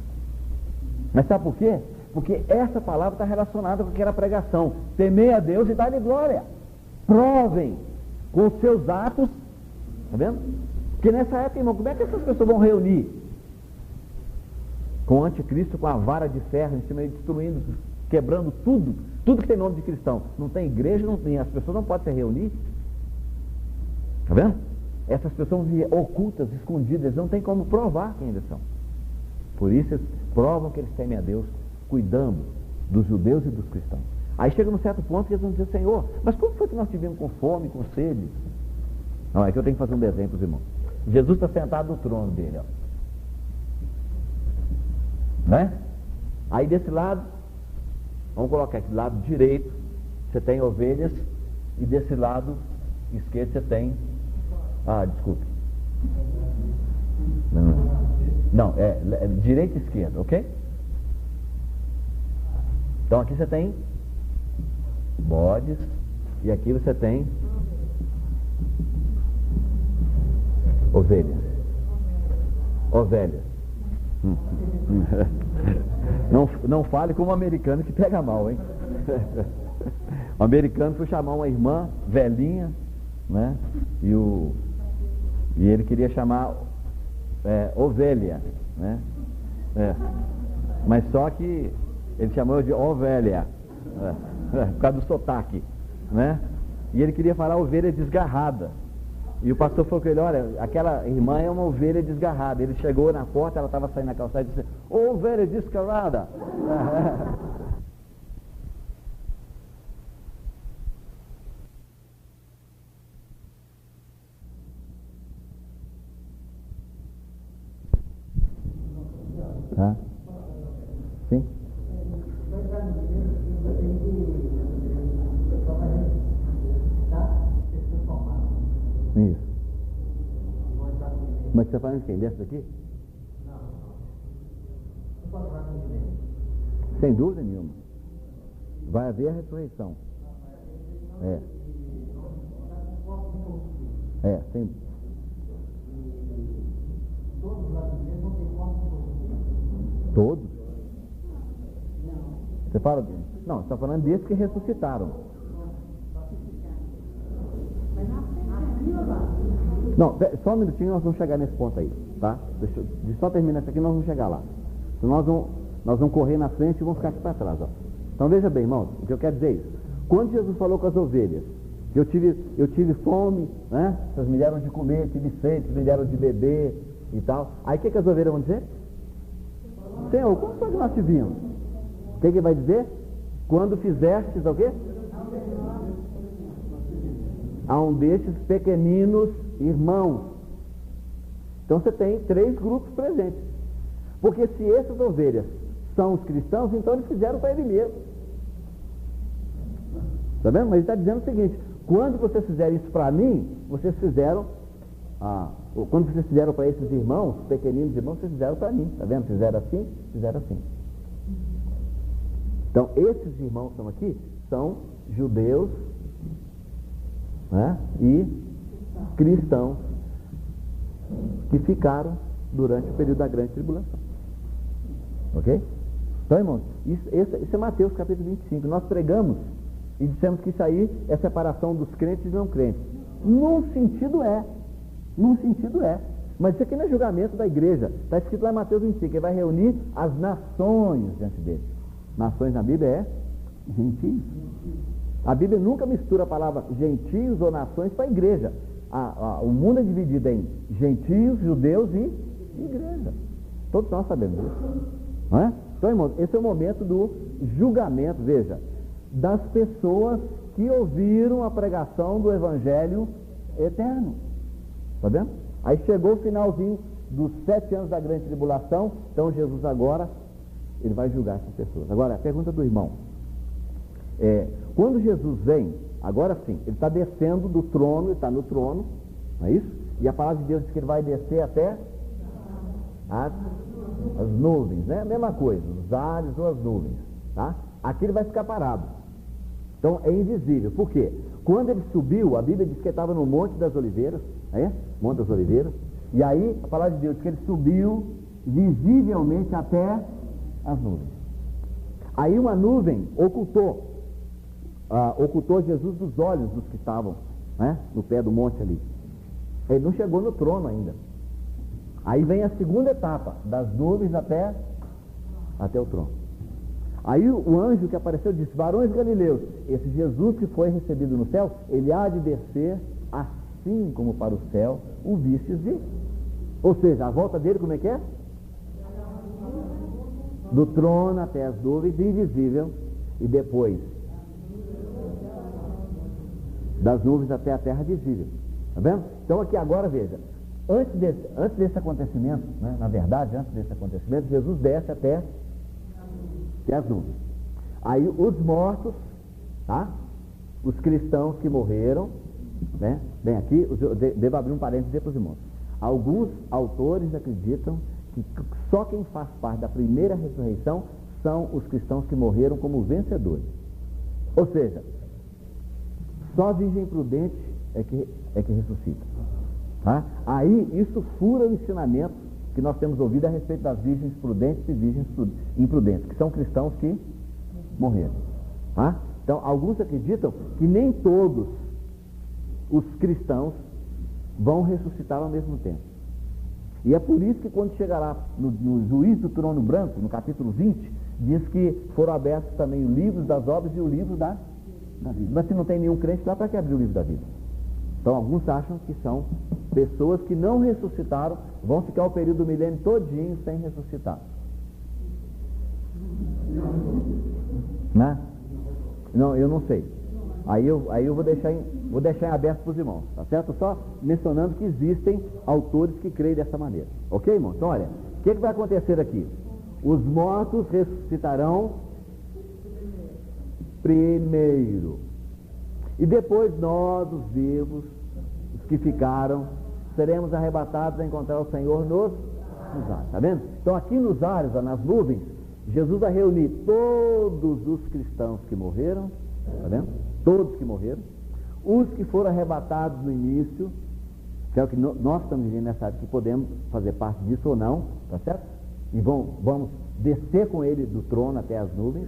Mas sabe por quê? Porque essa palavra está relacionada com aquela pregação. Temei a Deus e dá-lhe glória. Provem com os seus atos. Está vendo? Porque nessa época, irmão, como é que essas pessoas vão reunir? Com o anticristo, com a vara de ferro em cima, destruindo, quebrando tudo que tem nome de cristão. Não tem igreja, não tem, as pessoas não podem se reunir. Está vendo? Essas pessoas ocultas, escondidas, eles não tem como provar quem eles são. Por isso eles provam que eles temem a Deus, cuidando dos judeus e dos cristãos. Aí chega num certo ponto que eles vão dizer: Senhor, mas como foi que nós tivemos com fome, com sede? Não, é que eu tenho que fazer um desenho para os irmãos. Jesus está sentado no trono dele, ó. Né? Aí desse lado, vamos colocar aqui, do lado direito, você tem ovelhas, e desse lado esquerdo você tem... desculpe. Não, é direita e esquerda, ok? Então aqui você tem bodes, e aqui você tem ovelhas. Ovelhas. Não fale como um americano que pega mal, hein? O americano foi chamar uma irmã velhinha, né? E ele queria chamar ovelha, né? Mas só que ele chamou de ovelha, por causa do sotaque, né? E ele queria falar ovelha desgarrada. E o pastor falou com ele: olha, aquela irmã é uma ovelha desgarrada. Ele chegou na porta, ela estava saindo na calçada e disse: ovelha desgarrada. Tá? Sim? Isso. Mas você está falando de quem? Dessa daqui? Sem dúvida nenhuma. Vai haver a ressurreição. Sem... Todos? Você fala? Não, você está falando desses que ressuscitaram. Não, só um minutinho, nós vamos chegar nesse ponto aí, tá? Deixa eu só terminar isso aqui, nós vamos chegar lá. Então nós vamos correr na frente e vamos ficar aqui para trás, ó. Então veja bem, irmãos, o que eu quero dizer é isso. Quando Jesus falou com as ovelhas, eu tive fome, né? Vocês me deram de comer, tive sede, vocês me deram de beber e tal. Aí o que as ovelhas vão dizer? Senhor, como foi que nós te vimos? O que vai dizer? Quando fizestes o quê? A um destes pequeninos irmãos. Então você tem 3 grupos presentes. Porque se essas ovelhas são os cristãos, então eles fizeram para ele mesmo. Está vendo? Mas ele está dizendo o seguinte: quando vocês fizerem isso para mim, vocês fizeram... quando vocês fizeram para esses irmãos, pequeninos irmãos, vocês fizeram para mim. Está vendo? Fizeram assim, fizeram assim. Então esses irmãos que estão aqui são judeus, né? E cristãos que ficaram durante o período da grande tribulação. Ok? Então, irmãos, isso é Mateus capítulo 25. Nós pregamos e dissemos que isso aí é separação dos crentes e não crentes. Num sentido é. Mas isso aqui não é julgamento da igreja. Está escrito lá em Mateus 25, que ele vai reunir as nações diante dele. Nações na Bíblia é gentios. A Bíblia nunca mistura a palavra gentios ou nações para a igreja. O mundo é dividido em gentios, judeus e igreja. Todos nós sabemos disso. Não é? Então, irmãos, esse é o momento do julgamento, veja, das pessoas que ouviram a pregação do Evangelho eterno. Está vendo? Aí chegou o finalzinho dos 7 anos da grande tribulação. Então Jesus agora, ele vai julgar essas pessoas. Agora, a pergunta do irmão. Quando Jesus vem, agora sim, ele está descendo do trono, ele está no trono, não é isso? E a palavra de Deus diz que ele vai descer até as nuvens, né? A mesma coisa, os ares ou as nuvens, tá? Aqui ele vai ficar parado. Então é invisível. Por quê? Quando ele subiu, a Bíblia diz que ele estava no Monte das Oliveiras, Monte das Oliveiras, e aí a palavra de Deus diz que ele subiu visivelmente até as nuvens. Aí uma nuvem ocultou Jesus dos olhos dos que estavam, né, no pé do monte ali. Ele não chegou no trono ainda. Aí vem a segunda etapa, das nuvens até o trono. Aí o anjo que apareceu disse: varões galileus, esse Jesus que foi recebido no céu, ele há de descer assim como para o céu o vistes vir. Ou seja, a volta dele como é que é? Do trono até as nuvens, invisível, e depois das nuvens até a terra visível. Tá vendo? Então aqui agora veja, antes desse acontecimento, né, na verdade, antes desse acontecimento, Jesus desce até as nuvens. Aí os mortos, tá? Os cristãos que morreram, né? Bem, aqui, devo abrir um parênteses para os irmãos. Alguns autores acreditam que só quem faz parte da primeira ressurreição são os cristãos que morreram como vencedores. Ou seja, só a virgem prudente é que ressuscita. Tá? Aí isso fura o ensinamento que nós temos ouvido a respeito das virgens prudentes e virgens imprudentes, que são cristãos que morreram. Tá? Então, alguns acreditam que nem todos os cristãos vão ressuscitar ao mesmo tempo. E é por isso que quando chega lá no juiz do trono branco, no capítulo 20, diz que foram abertos também o livro das obras e o livro da vida. Mas se não tem nenhum crente lá, para que abrir o livro da vida? Então alguns acham que são pessoas que não ressuscitaram, vão ficar o período do milênio todinho sem ressuscitar. Né? Não, eu não sei. Aí eu vou deixar em aberto para os irmãos, tá certo? Só mencionando que existem autores que creem dessa maneira. Ok, irmão? Então olha, o que vai acontecer aqui? Os mortos ressuscitarão primeiro. E depois nós, os vivos, os que ficaram, seremos arrebatados a encontrar o Senhor nos ares. Tá vendo? Então aqui nos ares, nas nuvens, Jesus vai reunir todos os cristãos que morreram, tá vendo? Todos que morreram, os que foram arrebatados no início, que é o que nós estamos vivendo nessa área, que podemos fazer parte disso ou não, tá certo? E vamos descer com ele do trono até as nuvens.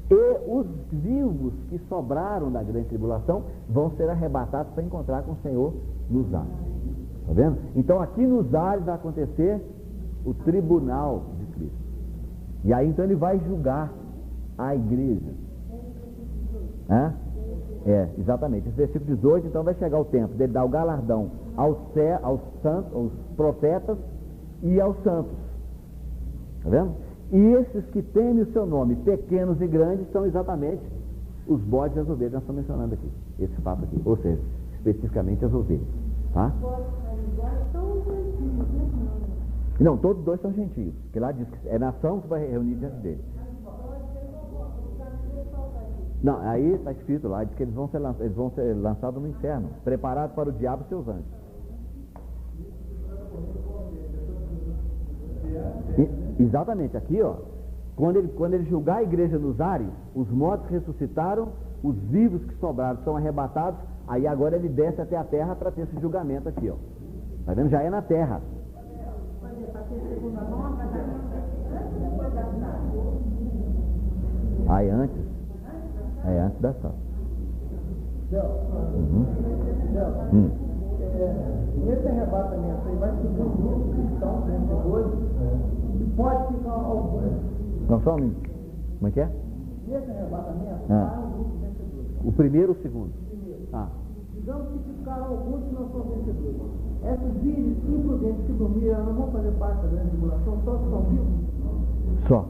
E os vivos que sobraram da grande tribulação vão ser arrebatados para encontrar com o Senhor nos ares. Está vendo? Então aqui nos ares vai acontecer o tribunal de Cristo. E aí então ele vai julgar a igreja. Exatamente. Esse versículo 18, então vai chegar o tempo dele dar o galardão aos santos, aos profetas e aos santos. Está vendo? E esses que temem o seu nome, pequenos e grandes, são exatamente os bodes e as ovelhas. Nós estamos mencionando aqui, esse fato aqui. Ou seja, especificamente as ovelhas. Tá? Não, todos dois são gentios. Porque lá diz que é nação que vai reunir diante dele. Não, aí está escrito lá, diz que eles vão ser lançados no inferno, preparados para o diabo e seus anjos. Exatamente, aqui ó, quando ele julgar a igreja nos ares, os mortos ressuscitaram, os vivos que sobraram são arrebatados, aí agora ele desce até a terra para ter esse julgamento aqui, ó. Tá vendo? Já é na terra. Aí antes da ação. Nesse arrebatamento aí vai subir um grupo cristão, vencedores, e pode ficar alguns. Não só um minuto. Como é que é? Nesse arrebatamento vai um grupo vencedores. O primeiro ou o segundo? Digamos que ficaram alguns que não são vencedores. Essas virgens imprudentes que dormiram não vão fazer parte da grande tribulação, só que são vivos? Só.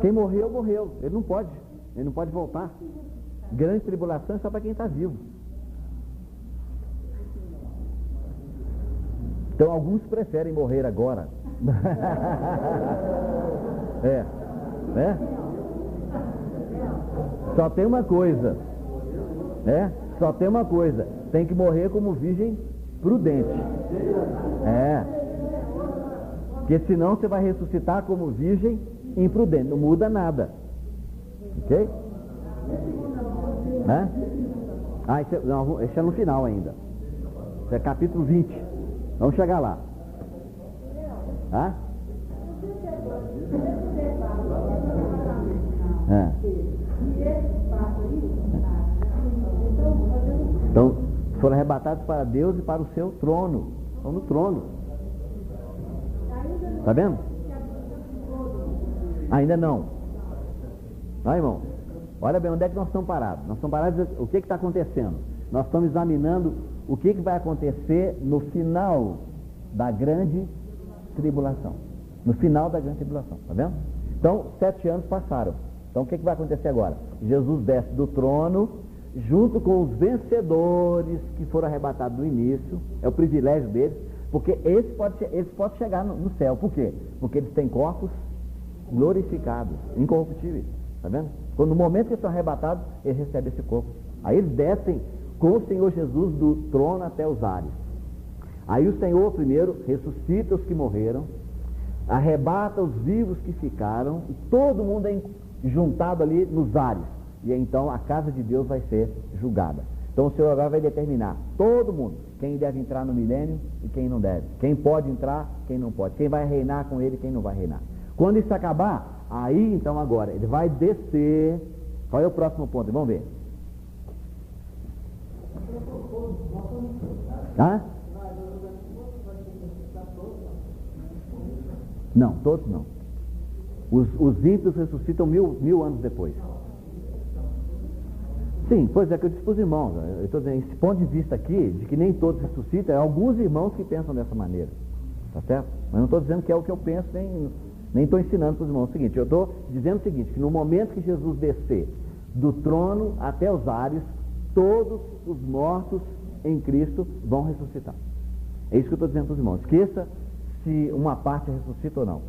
Quem morreu, morreu. Ele não pode voltar. Grande tribulação é só para quem está vivo. Então alguns preferem morrer agora. Só tem uma coisa. Só tem uma coisa. Tem que morrer como virgem prudente. Porque senão você vai ressuscitar como virgem imprudente. Não muda nada. Ok? Esse é no final ainda. Isso é capítulo 20. Vamos chegar lá. Então, foram arrebatados para Deus e para o seu trono. Estão no trono. Está vendo? Ainda não. Irmão, olha bem onde é que nós estamos parados. Nós estamos parados, o que está acontecendo? Nós estamos examinando o que vai acontecer no final da grande tribulação. No final da grande tribulação, tá vendo? Então, 7 anos passaram. Então, o que vai acontecer agora? Jesus desce do trono, junto com os vencedores que foram arrebatados no início. É o privilégio deles, porque eles podem chegar no céu. Por quê? Porque eles têm corpos glorificados, incorruptíveis. Tá vendo? Quando no momento que eles são arrebatados, eles recebem esse corpo. Aí eles descem com o Senhor Jesus do trono até os ares. Aí o Senhor primeiro ressuscita os que morreram, arrebata os vivos que ficaram, e todo mundo é juntado ali nos ares. E então a casa de Deus vai ser julgada. Então o Senhor agora vai determinar todo mundo, quem deve entrar no milênio e quem não deve, quem pode entrar, quem não pode, quem vai reinar com ele e quem não vai reinar. Quando isso acabar, aí então agora ele vai descer. Qual é o próximo ponto? Vamos ver. Hã? Não, todos não. Os ímpios ressuscitam mil anos depois. Sim, pois é que eu disse para os irmãos, eu estou dizendo, esse ponto de vista aqui, de que nem todos ressuscitam, é alguns irmãos que pensam dessa maneira, tá certo? Mas não estou dizendo que é o que eu penso, nem estou ensinando para os irmãos o seguinte, eu estou dizendo o seguinte, que no momento que Jesus descer do trono até os ares, todos os mortos em Cristo vão ressuscitar. É isso que eu estou dizendo para os irmãos. Esqueça se uma parte ressuscita ou não,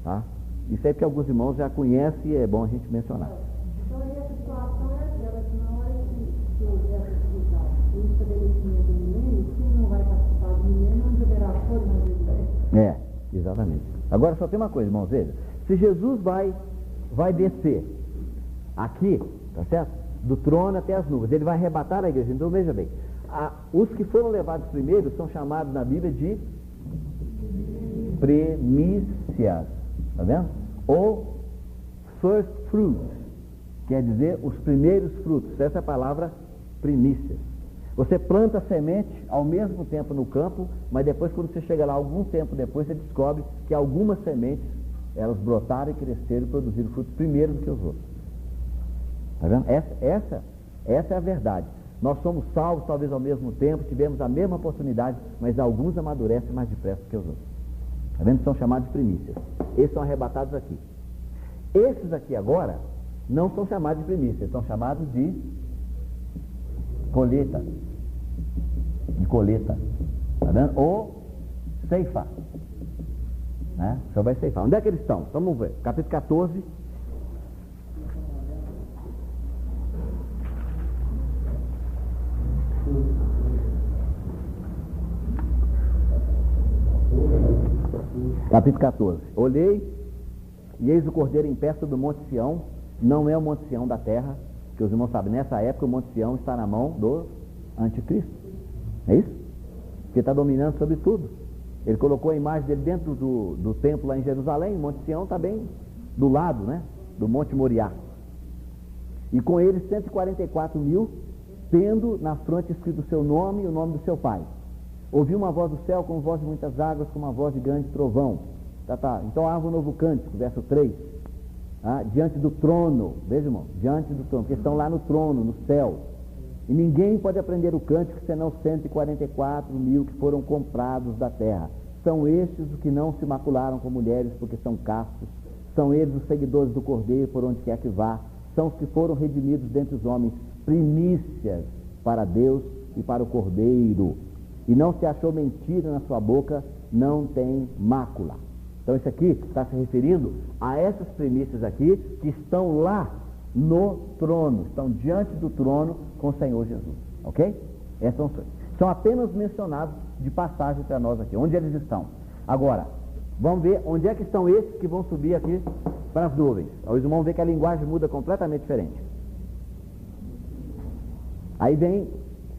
tá? Isso é porque alguns irmãos já conhecem e é bom a gente mencionar. Então aí a situação é aquela que na hora que houver ressuscitar o estabelecimento do milênio, quem não vai participar do milênio não deverá for na vida. Exatamente. Agora só tem uma coisa, irmãos, veja. Se Jesus vai descer aqui, tá certo? Do trono até as nuvens, ele vai arrebatar a igreja. Então veja bem, os que foram levados primeiro são chamados na Bíblia de primícias, tá vendo? Ou first fruits, quer dizer os primeiros frutos. Essa é a palavra primícias. Você planta a semente ao mesmo tempo no campo, mas depois, quando você chega lá algum tempo depois, você descobre que algumas sementes elas brotaram e cresceram e produziram frutos primeiro do que os outros. Tá vendo? Essa é a verdade. Nós somos salvos talvez ao mesmo tempo, tivemos a mesma oportunidade, mas alguns amadurecem mais depressa que os outros. Tá vendo? São chamados de primícias. Esses são arrebatados aqui. Esses aqui agora não são chamados de primícias, são chamados de colheita. De colheita. Tá vendo? Ou ceifar. Né? O Senhor vai ceifar. Onde é que eles estão? Então, vamos ver. Capítulo 14. Capítulo 14. Olhei, e eis o cordeiro em pé sobre o Monte Sião. Não é o Monte Sião da terra, que os irmãos sabem, nessa época o Monte Sião está na mão do anticristo. É isso? Que está dominando sobre tudo. Ele colocou a imagem dele dentro do templo lá em Jerusalém. O Monte Sião está bem do lado, né? Do Monte Moriá. E com ele 144 mil, tendo na fronte escrito o seu nome e o nome do seu pai. Ouvi uma voz do céu com voz de muitas águas, com uma voz de grande trovão. Então há um novo cântico, verso 3. Diante do trono, veja, irmão, diante do trono, porque estão lá no trono, no céu. E ninguém pode aprender o cântico senão 144 mil que foram comprados da terra. São estes os que não se macularam com mulheres, porque são castos. São eles os seguidores do Cordeiro, por onde quer que vá. São os que foram redimidos dentre os homens, primícias para Deus e para o Cordeiro. E não se achou mentira na sua boca, não tem mácula. Então isso aqui está se referindo a essas primícias aqui que estão lá no trono, estão diante do trono com o Senhor Jesus, ok? Essas são apenas mencionados de passagem para nós aqui, onde eles estão. Agora, vamos ver onde é que estão esses que vão subir aqui para as nuvens. Os irmãos vão ver que a linguagem muda completamente diferente. Aí vem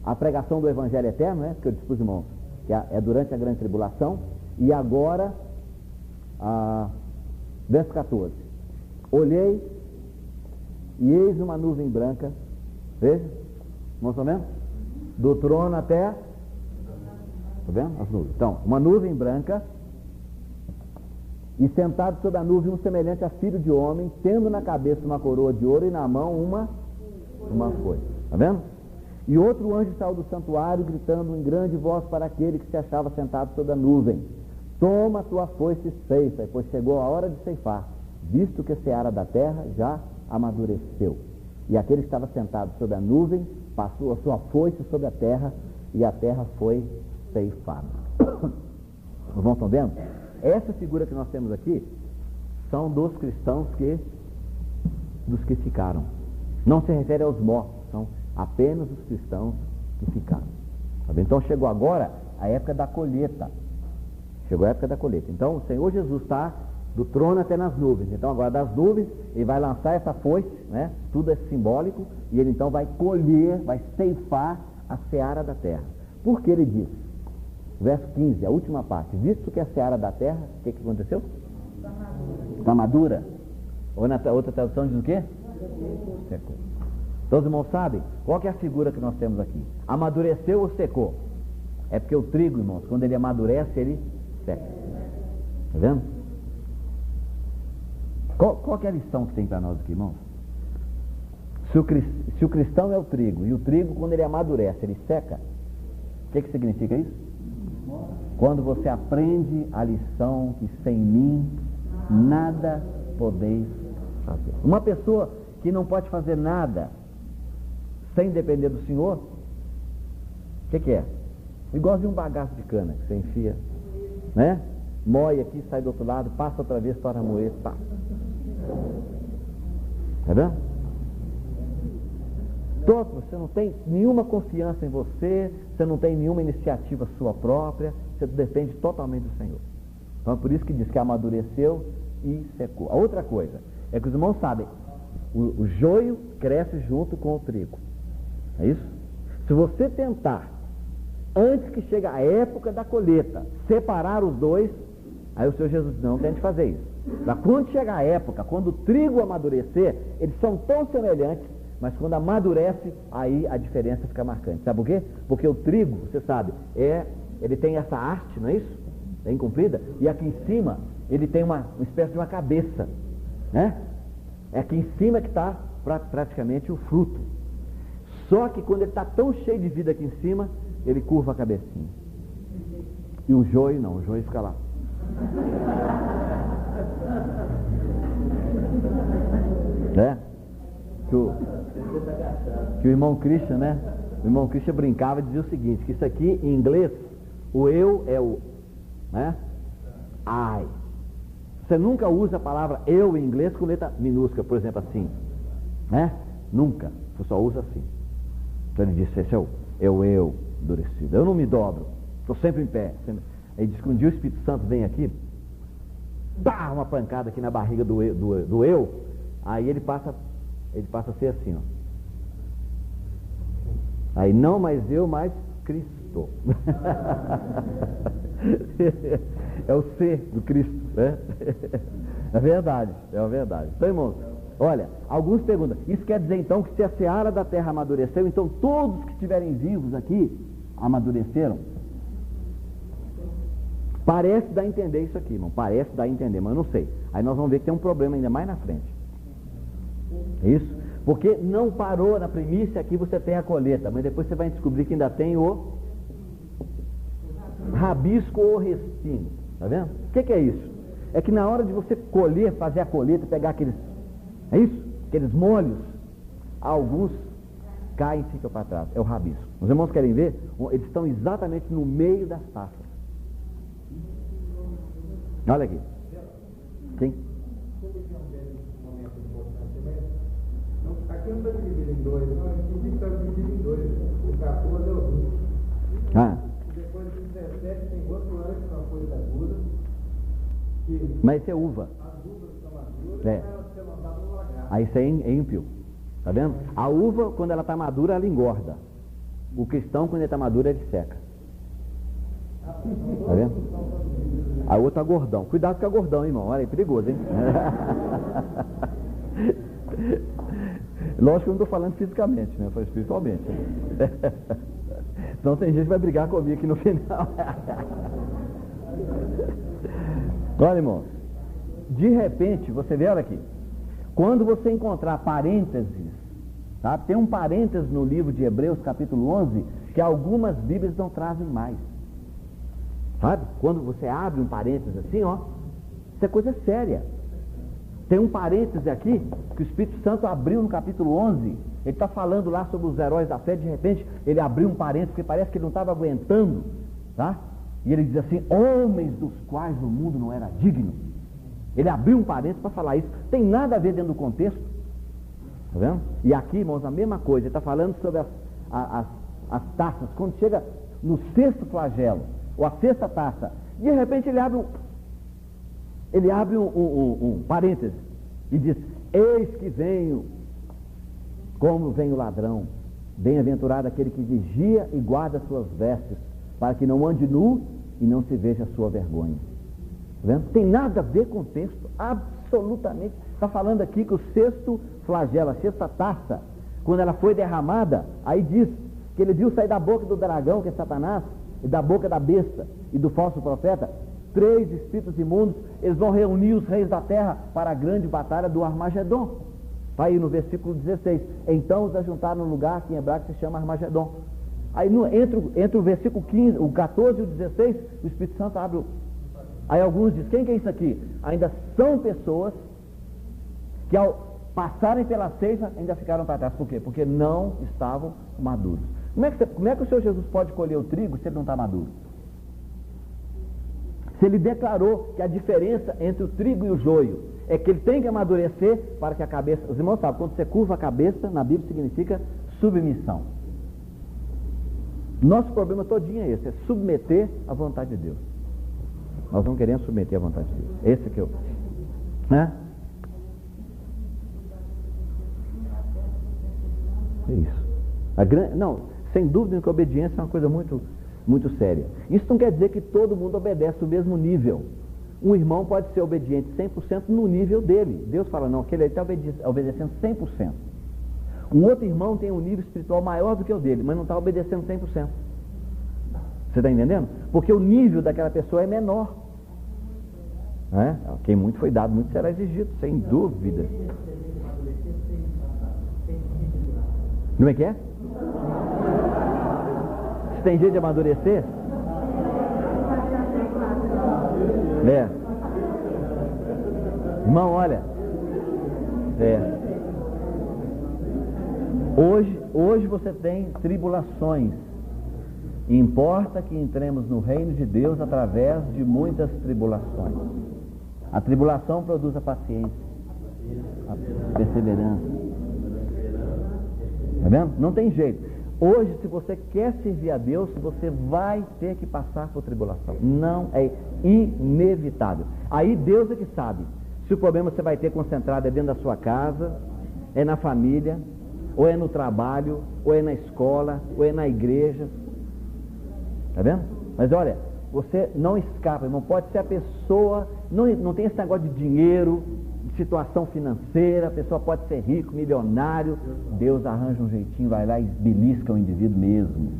a pregação do Evangelho Eterno, né, que eu disse para os irmãos, que é durante a grande tribulação. E agora, verso 14. Olhei, e eis uma nuvem branca, veja, não está vendo? Do trono até, está vendo? As nuvens. Então, uma nuvem branca, e sentado sobre a nuvem um semelhante a filho de homem, tendo na cabeça uma coroa de ouro e na mão uma folha. Está vendo? E outro anjo saiu do santuário, gritando em grande voz para aquele que se achava sentado sobre a nuvem: toma a tua foice e ceifa, pois chegou a hora de ceifar, visto que a seara da terra já amadureceu. E aquele que estava sentado sobre a nuvem passou a sua foice sobre a terra, e a terra foi ceifada. Os irmãos estão vendo? Essa figura que nós temos aqui são dos cristãos dos que ficaram. Não se refere aos mortos, são apenas os cristãos que ficaram. Tá bem? Então chegou agora a época da colheita. Chegou a época da colheita. Então o Senhor Jesus está do trono até nas nuvens. Então agora das nuvens ele vai lançar essa foice, né? Tudo é simbólico, e ele então vai colher, vai ceifar a seara da terra. Por que ele diz? Verso 15, a última parte: visto que a seara da terra, o que aconteceu? Está madura. Ou na outra tradução diz o quê? Secou. Todos os irmãos sabem qual que é a figura que nós temos aqui? Amadureceu ou secou? É porque o trigo, irmãos, quando ele amadurece, ele seca. Está vendo? Qual que é a lição que tem para nós aqui, irmãos? Se o cristão é o trigo, e o trigo, quando ele amadurece, ele seca, o que significa isso? Quando você aprende a lição que sem mim nada podeis fazer. Uma pessoa que não pode fazer nada sem depender do Senhor, o que é? Igual de um bagaço de cana que você enfia, né? Moe aqui, sai do outro lado, passa outra vez para moer, pá. Tá vendo? Você não tem nenhuma confiança em você, você não tem nenhuma iniciativa sua própria, você depende totalmente do Senhor. Então é por isso que diz que amadureceu e secou. A outra coisa é que os irmãos sabem, o joio cresce junto com o trigo. É isso? Se você tentar, antes que chegue a época da colheita, separar os dois, aí o Senhor Jesus não tente fazer isso. Mas quando chegar a época, quando o trigo amadurecer, eles são tão semelhantes, mas quando amadurece, aí a diferença fica marcante. Sabe por quê? Porque o trigo, você sabe, ele tem essa haste, não é isso? Bem comprida, e aqui em cima ele tem uma espécie de uma cabeça, né? É aqui em cima que está praticamente o fruto. Só que quando ele está tão cheio de vida aqui em cima, ele curva a cabecinha. E o joio não, o joio fica lá. É? Que o irmão Christian, né? O irmão Christian brincava e dizia o seguinte, que isso aqui em inglês, o eu é o, né? I. Você nunca usa a palavra eu em inglês com letra minúscula, por exemplo, assim, né? Nunca. Você só usa assim. Então ele disse, esse é o eu endurecido. Eu não me dobro, estou sempre em pé. Ele diz que um dia o Espírito Santo vem aqui, dá uma pancada aqui na barriga do eu, aí ele passa a ser assim, ó. Aí não mais eu, mas Cristo. É o ser do Cristo, né? É verdade, é a verdade. Então, irmãos, olha, alguns perguntam, isso quer dizer então que se a seara da terra amadureceu, então todos que estiverem vivos aqui amadureceram? Parece dar a entender isso aqui, irmão, parece dar a entender, mas eu não sei. Aí nós vamos ver que tem um problema ainda mais na frente. É isso? Porque não parou na primícia, aqui você tem a colheita, mas depois você vai descobrir que ainda tem o rabisco ou restinho. Tá vendo? O que é isso? É que na hora de você colher, fazer a colheita, pegar aqueles, é isso? Aqueles molhos, alguns caem e ficam para trás. É o rabisco. Os irmãos querem ver? Eles estão exatamente no meio das safras. Olha aqui. Sim. Aqui não está dividido em dois, não. Aqui está dividido em dois. O 14 é o 20. Ah. Depois do 17 tem outro ano que não foi da Buda. Mas isso é uva. As uvas estão maduras, É. elas são lançadas no lagar. Aí isso é ímpio. Tá vendo? A uva, quando ela está madura, ela engorda. O cristão, quando ele está maduro, ele seca. Tá vendo? A outra gordão. Cuidado com a gordão, irmão. Olha aí, perigoso, hein? Lógico que eu não estou falando fisicamente, né? Eu falo espiritualmente. Senão tem gente que vai brigar comigo aqui no final. Olha, irmão. De repente, você vê, olha aqui. Quando você encontrar parênteses Tá? Tem um parênteses no livro de Hebreus, capítulo 11, que algumas Bíblias não trazem mais. Sabe? Quando você abre um parênteses assim, ó, isso é coisa séria. Tem um parêntese aqui, que o Espírito Santo abriu no capítulo 11, ele está falando lá sobre os heróis da fé, de repente ele abriu um parêntese, porque parece que ele não estava aguentando, tá? E ele diz assim, homens dos quais o mundo não era digno. Ele abriu um parêntese para falar isso, tem nada a ver dentro do contexto, tá vendo? E aqui, irmãos, a mesma coisa, ele está falando sobre as taças, quando chega no sexto flagelo, ou a sexta taça, de repente ele abre um parêntese e diz, eis que venho, como vem o ladrão, bem-aventurado aquele que vigia e guarda suas vestes, para que não ande nu e não se veja a sua vergonha. Tá vendo? Tem nada a ver com o texto, absolutamente. Está falando aqui que o sexto flagelo, a sexta taça, quando ela foi derramada, aí diz que ele viu sair da boca do dragão, que é Satanás, e da boca da besta e do falso profeta, 3 espíritos imundos, eles vão reunir os reis da terra para a grande batalha do Armagedon. Está aí no versículo 16. Então os ajuntaram num lugar que em hebraico se chama Armagedon. Aí entre o versículo 15, o 14 e o 16, o Espírito Santo abre. Aí alguns dizem, quem que é isso aqui? Ainda são pessoas que ao passarem pela ceifa ainda ficaram para trás. Por quê? Porque não estavam maduros. Como é que o Senhor Jesus pode colher o trigo se ele não está maduro? Se ele declarou que a diferença entre o trigo e o joio é que ele tem que amadurecer para que a cabeça... Os irmãos sabem, quando você curva a cabeça, na Bíblia significa submissão. Nosso problema todinho é esse, é submeter à vontade de Deus. Nós não queremos submeter à vontade de Deus. Esse que eu... Né? É isso. Não, sem dúvida que a obediência é uma coisa muito séria. Isso não quer dizer que todo mundo obedece o mesmo nível. Um irmão pode ser obediente 100% no nível dele. Deus fala, não, aquele aí está obedecendo 100%. Um outro irmão tem um nível espiritual maior do que o dele, mas não está obedecendo 100%. Você está entendendo? Porque o nível daquela pessoa é menor. Quem muito foi dado, muito será exigido, sem dúvida. Como é que é? Se tem jeito de amadurecer? Irmão, olha. Hoje você tem tribulações. Importa que entremos no reino de Deus através de muitas tribulações. A tribulação produz a paciência, a perseverança. Tá vendo? Não tem jeito. Hoje, se você quer servir a Deus, você vai ter que passar por tribulação. Não é inevitável. Aí Deus é que sabe se o problema você vai ter concentrado é dentro da sua casa, é na família, ou é no trabalho, ou é na escola, ou é na igreja. Tá vendo? Mas olha, você não escapa, irmão. Pode ser a pessoa, não tem esse negócio de dinheiro, de situação financeira, a pessoa pode ser rico, milionário, Deus arranja um jeitinho, vai lá e belisca o indivíduo mesmo.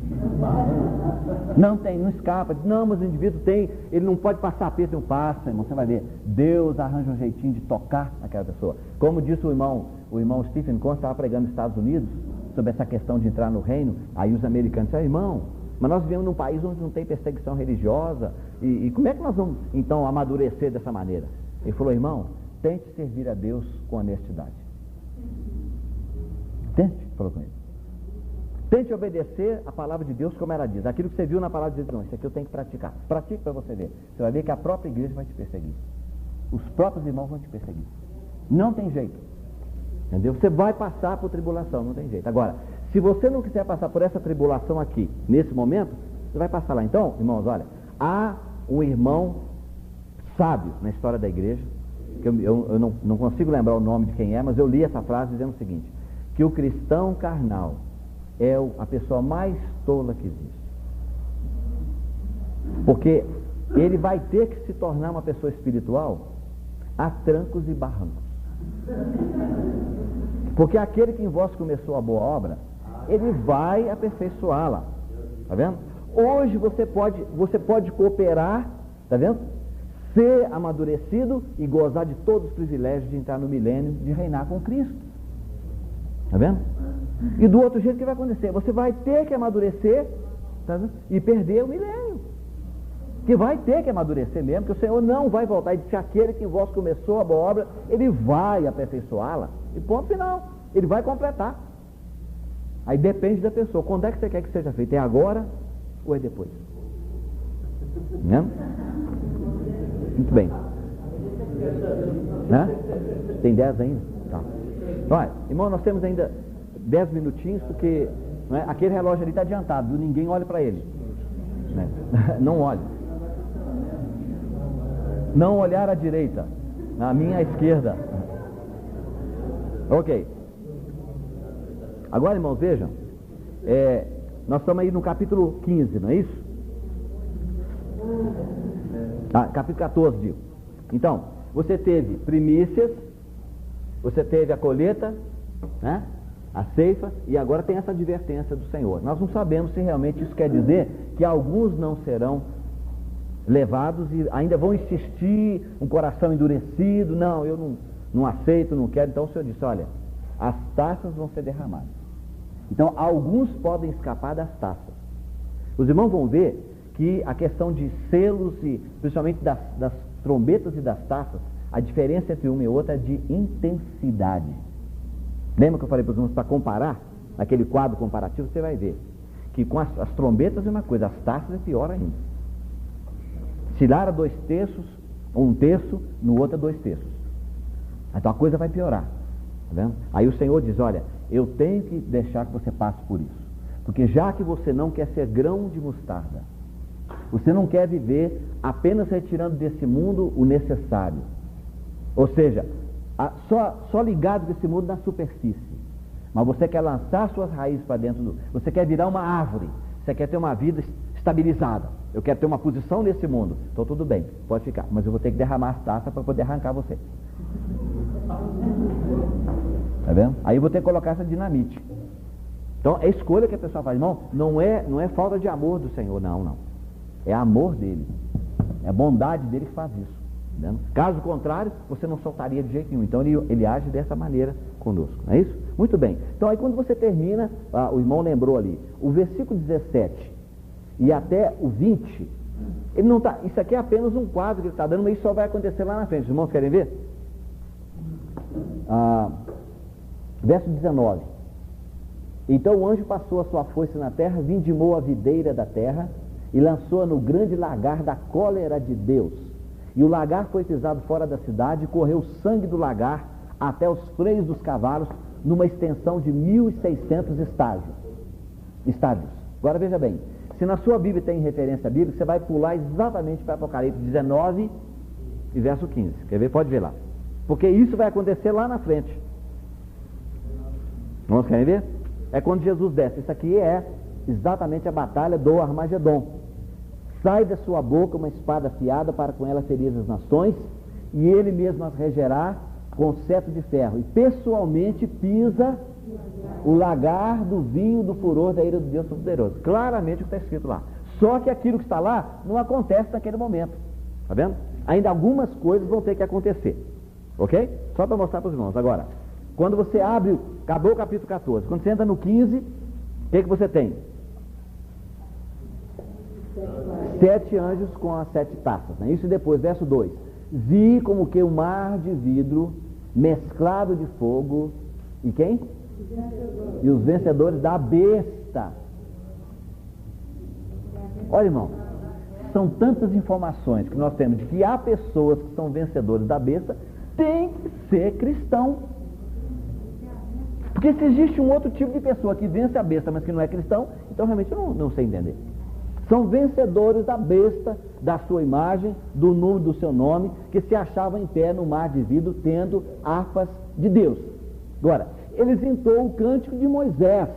Não escapa. Não, mas o indivíduo ele não pode passar aperto, não passa, irmão. Você vai ver, Deus arranja um jeitinho de tocar naquela pessoa. Como disse o irmão Stephen Const, estava pregando nos Estados Unidos sobre essa questão de entrar no reino. Aí os americanos disseram, irmão, mas nós vivemos num país onde não tem perseguição religiosa, e como é que nós vamos então amadurecer dessa maneira? Ele falou, irmão, tente servir a Deus com honestidade. Tente, falou com ele. Tente obedecer a palavra de Deus como ela diz. Aquilo que você viu na palavra de Deus, não, isso aqui eu tenho que praticar. Pratique para você ver. Você vai ver que a própria igreja vai te perseguir. Os próprios irmãos vão te perseguir. Não tem jeito. Entendeu? Você vai passar por tribulação, não tem jeito. Agora, se você não quiser passar por essa tribulação aqui, nesse momento, você vai passar lá. Então, irmãos, olha, há um irmão sábio na história da igreja, que eu não consigo lembrar o nome de quem é, mas eu li essa frase dizendo o seguinte, que o cristão carnal é a pessoa mais tola que existe. Porque ele vai ter que se tornar uma pessoa espiritual a trancos e barrancos. Porque aquele que em vós começou a boa obra, ele vai aperfeiçoá-la. Tá vendo? Hoje você pode cooperar, tá vendo? Ser amadurecido e gozar de todos os privilégios de entrar no milênio, de reinar com Cristo. Está vendo? E do outro jeito, o que vai acontecer? Você vai ter que amadurecer, tá vendo? E perder o milênio. Que vai ter que amadurecer mesmo, que o Senhor não vai voltar. E disse: aquele que em vós começou a boa obra, Ele vai aperfeiçoá-la. E ponto final. Ele vai completar. Aí depende da pessoa. Quando é que você quer que seja feito? É agora ou é depois? Né? Muito bem. Né? Tem 10 ainda? Tá. Olha, irmão, nós temos ainda 10 minutinhos, porque né, aquele relógio ali está adiantado, viu? Ninguém olha para ele. Né? Não olhe. Não olhar à direita, na minha esquerda. Ok. Agora, irmãos, vejam. Nós estamos aí no capítulo 15, não é isso? Capítulo 14, digo. Então, você teve primícias, você teve a colheita, né? A ceifa, e agora tem essa advertência do Senhor. Nós não sabemos se realmente isso quer dizer que alguns não serão levados e ainda vão insistir, um coração endurecido. Não, eu não aceito, não quero. Então o Senhor disse: olha, as taças vão ser derramadas. Então alguns podem escapar das taças. Os irmãos vão ver que a questão de selos e principalmente das trombetas e das taças, a diferença entre uma e outra é de intensidade. Lembra que eu falei para os irmãos para comparar? Naquele quadro comparativo você vai ver que com as trombetas é uma coisa, as taças é pior ainda. Se lá era 2/3, 1/3, no outro é 2/3. Então a coisa vai piorar. Tá vendo? Aí o Senhor diz: olha, eu tenho que deixar que você passe por isso. Porque já que você não quer ser grão de mostarda, você não quer viver apenas retirando desse mundo o necessário. Ou seja, só ligado desse mundo na superfície. Mas você quer lançar suas raízes para dentro você quer virar uma árvore. Você quer ter uma vida estabilizada. Eu quero ter uma posição nesse mundo. Então tudo bem, pode ficar. Mas eu vou ter que derramar as taças para poder arrancar você. Tá vendo? Aí eu vou ter que colocar essa dinamite. Então é a escolha que a pessoa faz. Irmão, não é falta de amor do Senhor, não. É amor dele. É a bondade dele que faz isso. Tá vendo? Caso contrário, você não soltaria de jeito nenhum. Então ele age dessa maneira conosco. Não é isso? Muito bem. Então aí quando você termina, o irmão lembrou ali, o versículo 17 e até o 20, ele não tá, isso aqui é apenas um quadro que ele está dando, mas isso só vai acontecer lá na frente. Os irmãos querem ver? Verso 19. Então o anjo passou a sua foice na terra, vindimou a videira da terra e lançou-a no grande lagar da cólera de Deus. E o lagar foi pisado fora da cidade, e correu o sangue do lagar até os freios dos cavalos, numa extensão de 1.600 estádios. Agora veja bem, se na sua Bíblia tem referência bíblica, você vai pular exatamente para Apocalipse 19 e verso 15. Quer ver? Pode ver lá. Porque isso vai acontecer lá na frente. Vamos querer ver? É quando Jesus desce. Isso aqui é exatamente a batalha do Armagedon. Sai da sua boca uma espada afiada para com ela ferir as nações, e ele mesmo as regerá com cetro de ferro, e pessoalmente pisa o lagar do vinho do furor da ira do Deus Todo-Poderoso. Claramente o que está escrito lá. Só que aquilo que está lá não acontece naquele momento. Está vendo? Ainda algumas coisas vão ter que acontecer. Ok? Só para mostrar para os irmãos. Agora, quando você abre, acabou o capítulo 14, quando você entra no 15, o que você tem? 7 anjos com as 7 taças, né? Isso. E depois, verso 2: vi como que um mar de vidro mesclado de fogo, e quem? E os vencedores da besta. Olha, irmão, são tantas informações que nós temos de que há pessoas que são vencedores da besta, tem que ser cristão. Porque se existe um outro tipo de pessoa que vence a besta, mas que não é cristão, então realmente eu não sei entender. São vencedores da besta, da sua imagem, do número do seu nome, que se achavam em pé no mar de vidro, tendo harpas de Deus. Agora, eles entoam o cântico de Moisés,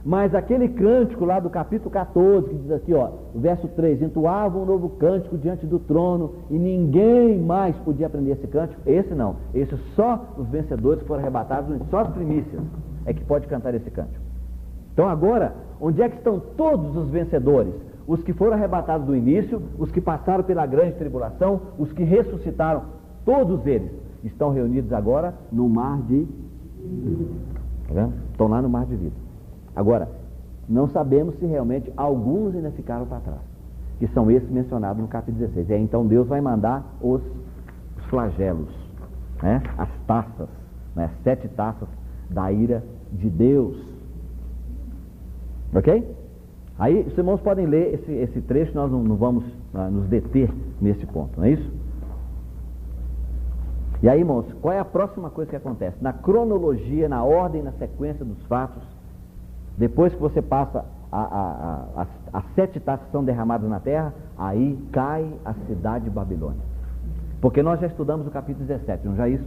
mas aquele cântico lá do capítulo 14, que diz aqui, ó, verso 3, entoavam um novo cântico diante do trono, e ninguém mais podia aprender esse cântico. Esse não, esse só os vencedores que foram arrebatados, só as primícias é que pode cantar esse cântico. Então agora, onde é que estão todos os vencedores? Os que foram arrebatados do início, os que passaram pela grande tribulação, os que ressuscitaram, todos eles estão reunidos agora no mar de... Tá vendo? Estão lá no mar de vida. Agora, não sabemos se realmente alguns ainda ficaram para trás, que são esses mencionados no capítulo 16. E aí, então Deus vai mandar os flagelos, né? As taças, né? 7 taças da ira de Deus. Ok? Aí os irmãos podem ler esse trecho, nós não vamos nos deter nesse ponto, não é isso? E aí, irmãos, qual é a próxima coisa que acontece? Na cronologia, na ordem, na sequência dos fatos, depois que você passa as 7 taças que são derramadas na terra, aí cai a cidade de Babilônia. Porque nós já estudamos o capítulo 17, não já é isso?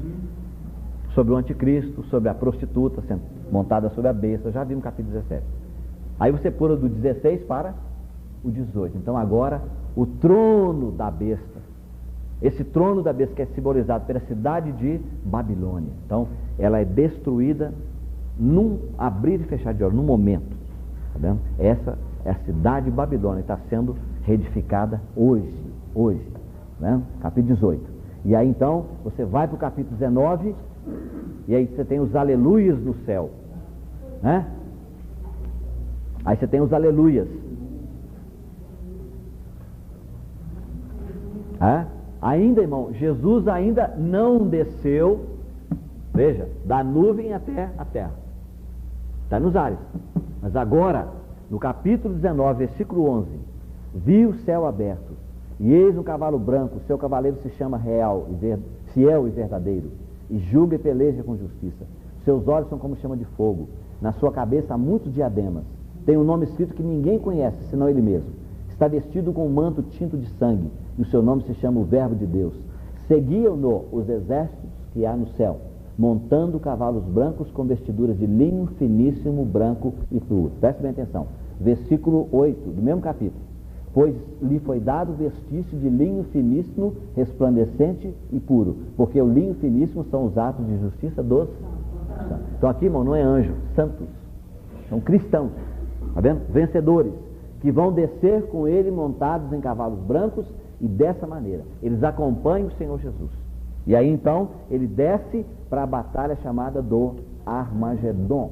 Sobre o anticristo, sobre a prostituta sendo montada sobre a besta, já vimos o capítulo 17. Aí você pula do 16 para o 18. Então agora o trono da besta, esse trono da besta que é simbolizado pela cidade de Babilônia. Então ela é destruída num abrir e fechar de olhos, num momento. Tá vendo? Essa é a cidade de Babilônia, está sendo reedificada hoje. Tá vendo? Capítulo 18. E aí então você vai para o capítulo 19, e aí você tem os aleluias no céu, né? Aí você tem os aleluias. Ainda, irmão, Jesus ainda não desceu, veja, da nuvem até a terra. Está nos ares. Mas agora, no capítulo 19, versículo 11, vi o céu aberto, e eis um cavalo branco, seu cavaleiro se chama fiel e verdadeiro, e julga e peleja com justiça. Seus olhos são como chama de fogo, na sua cabeça há muitos diademas. Tem um nome escrito que ninguém conhece, senão ele mesmo. Está vestido com um manto tinto de sangue, e o seu nome se chama o Verbo de Deus. Seguiam-no os exércitos que há no céu, montando cavalos brancos com vestiduras de linho finíssimo, branco e puro. Preste bem atenção. Versículo 8, do mesmo capítulo. Pois lhe foi dado vestir-se de linho finíssimo, resplandecente e puro, porque o linho finíssimo são os atos de justiça dos santos. Então aqui, irmão, não é anjo, santos. São cristãos. Está vendo? Vencedores, que vão descer com ele montados em cavalos brancos, e dessa maneira eles acompanham o Senhor Jesus. E aí então ele desce para a batalha chamada do Armagedon.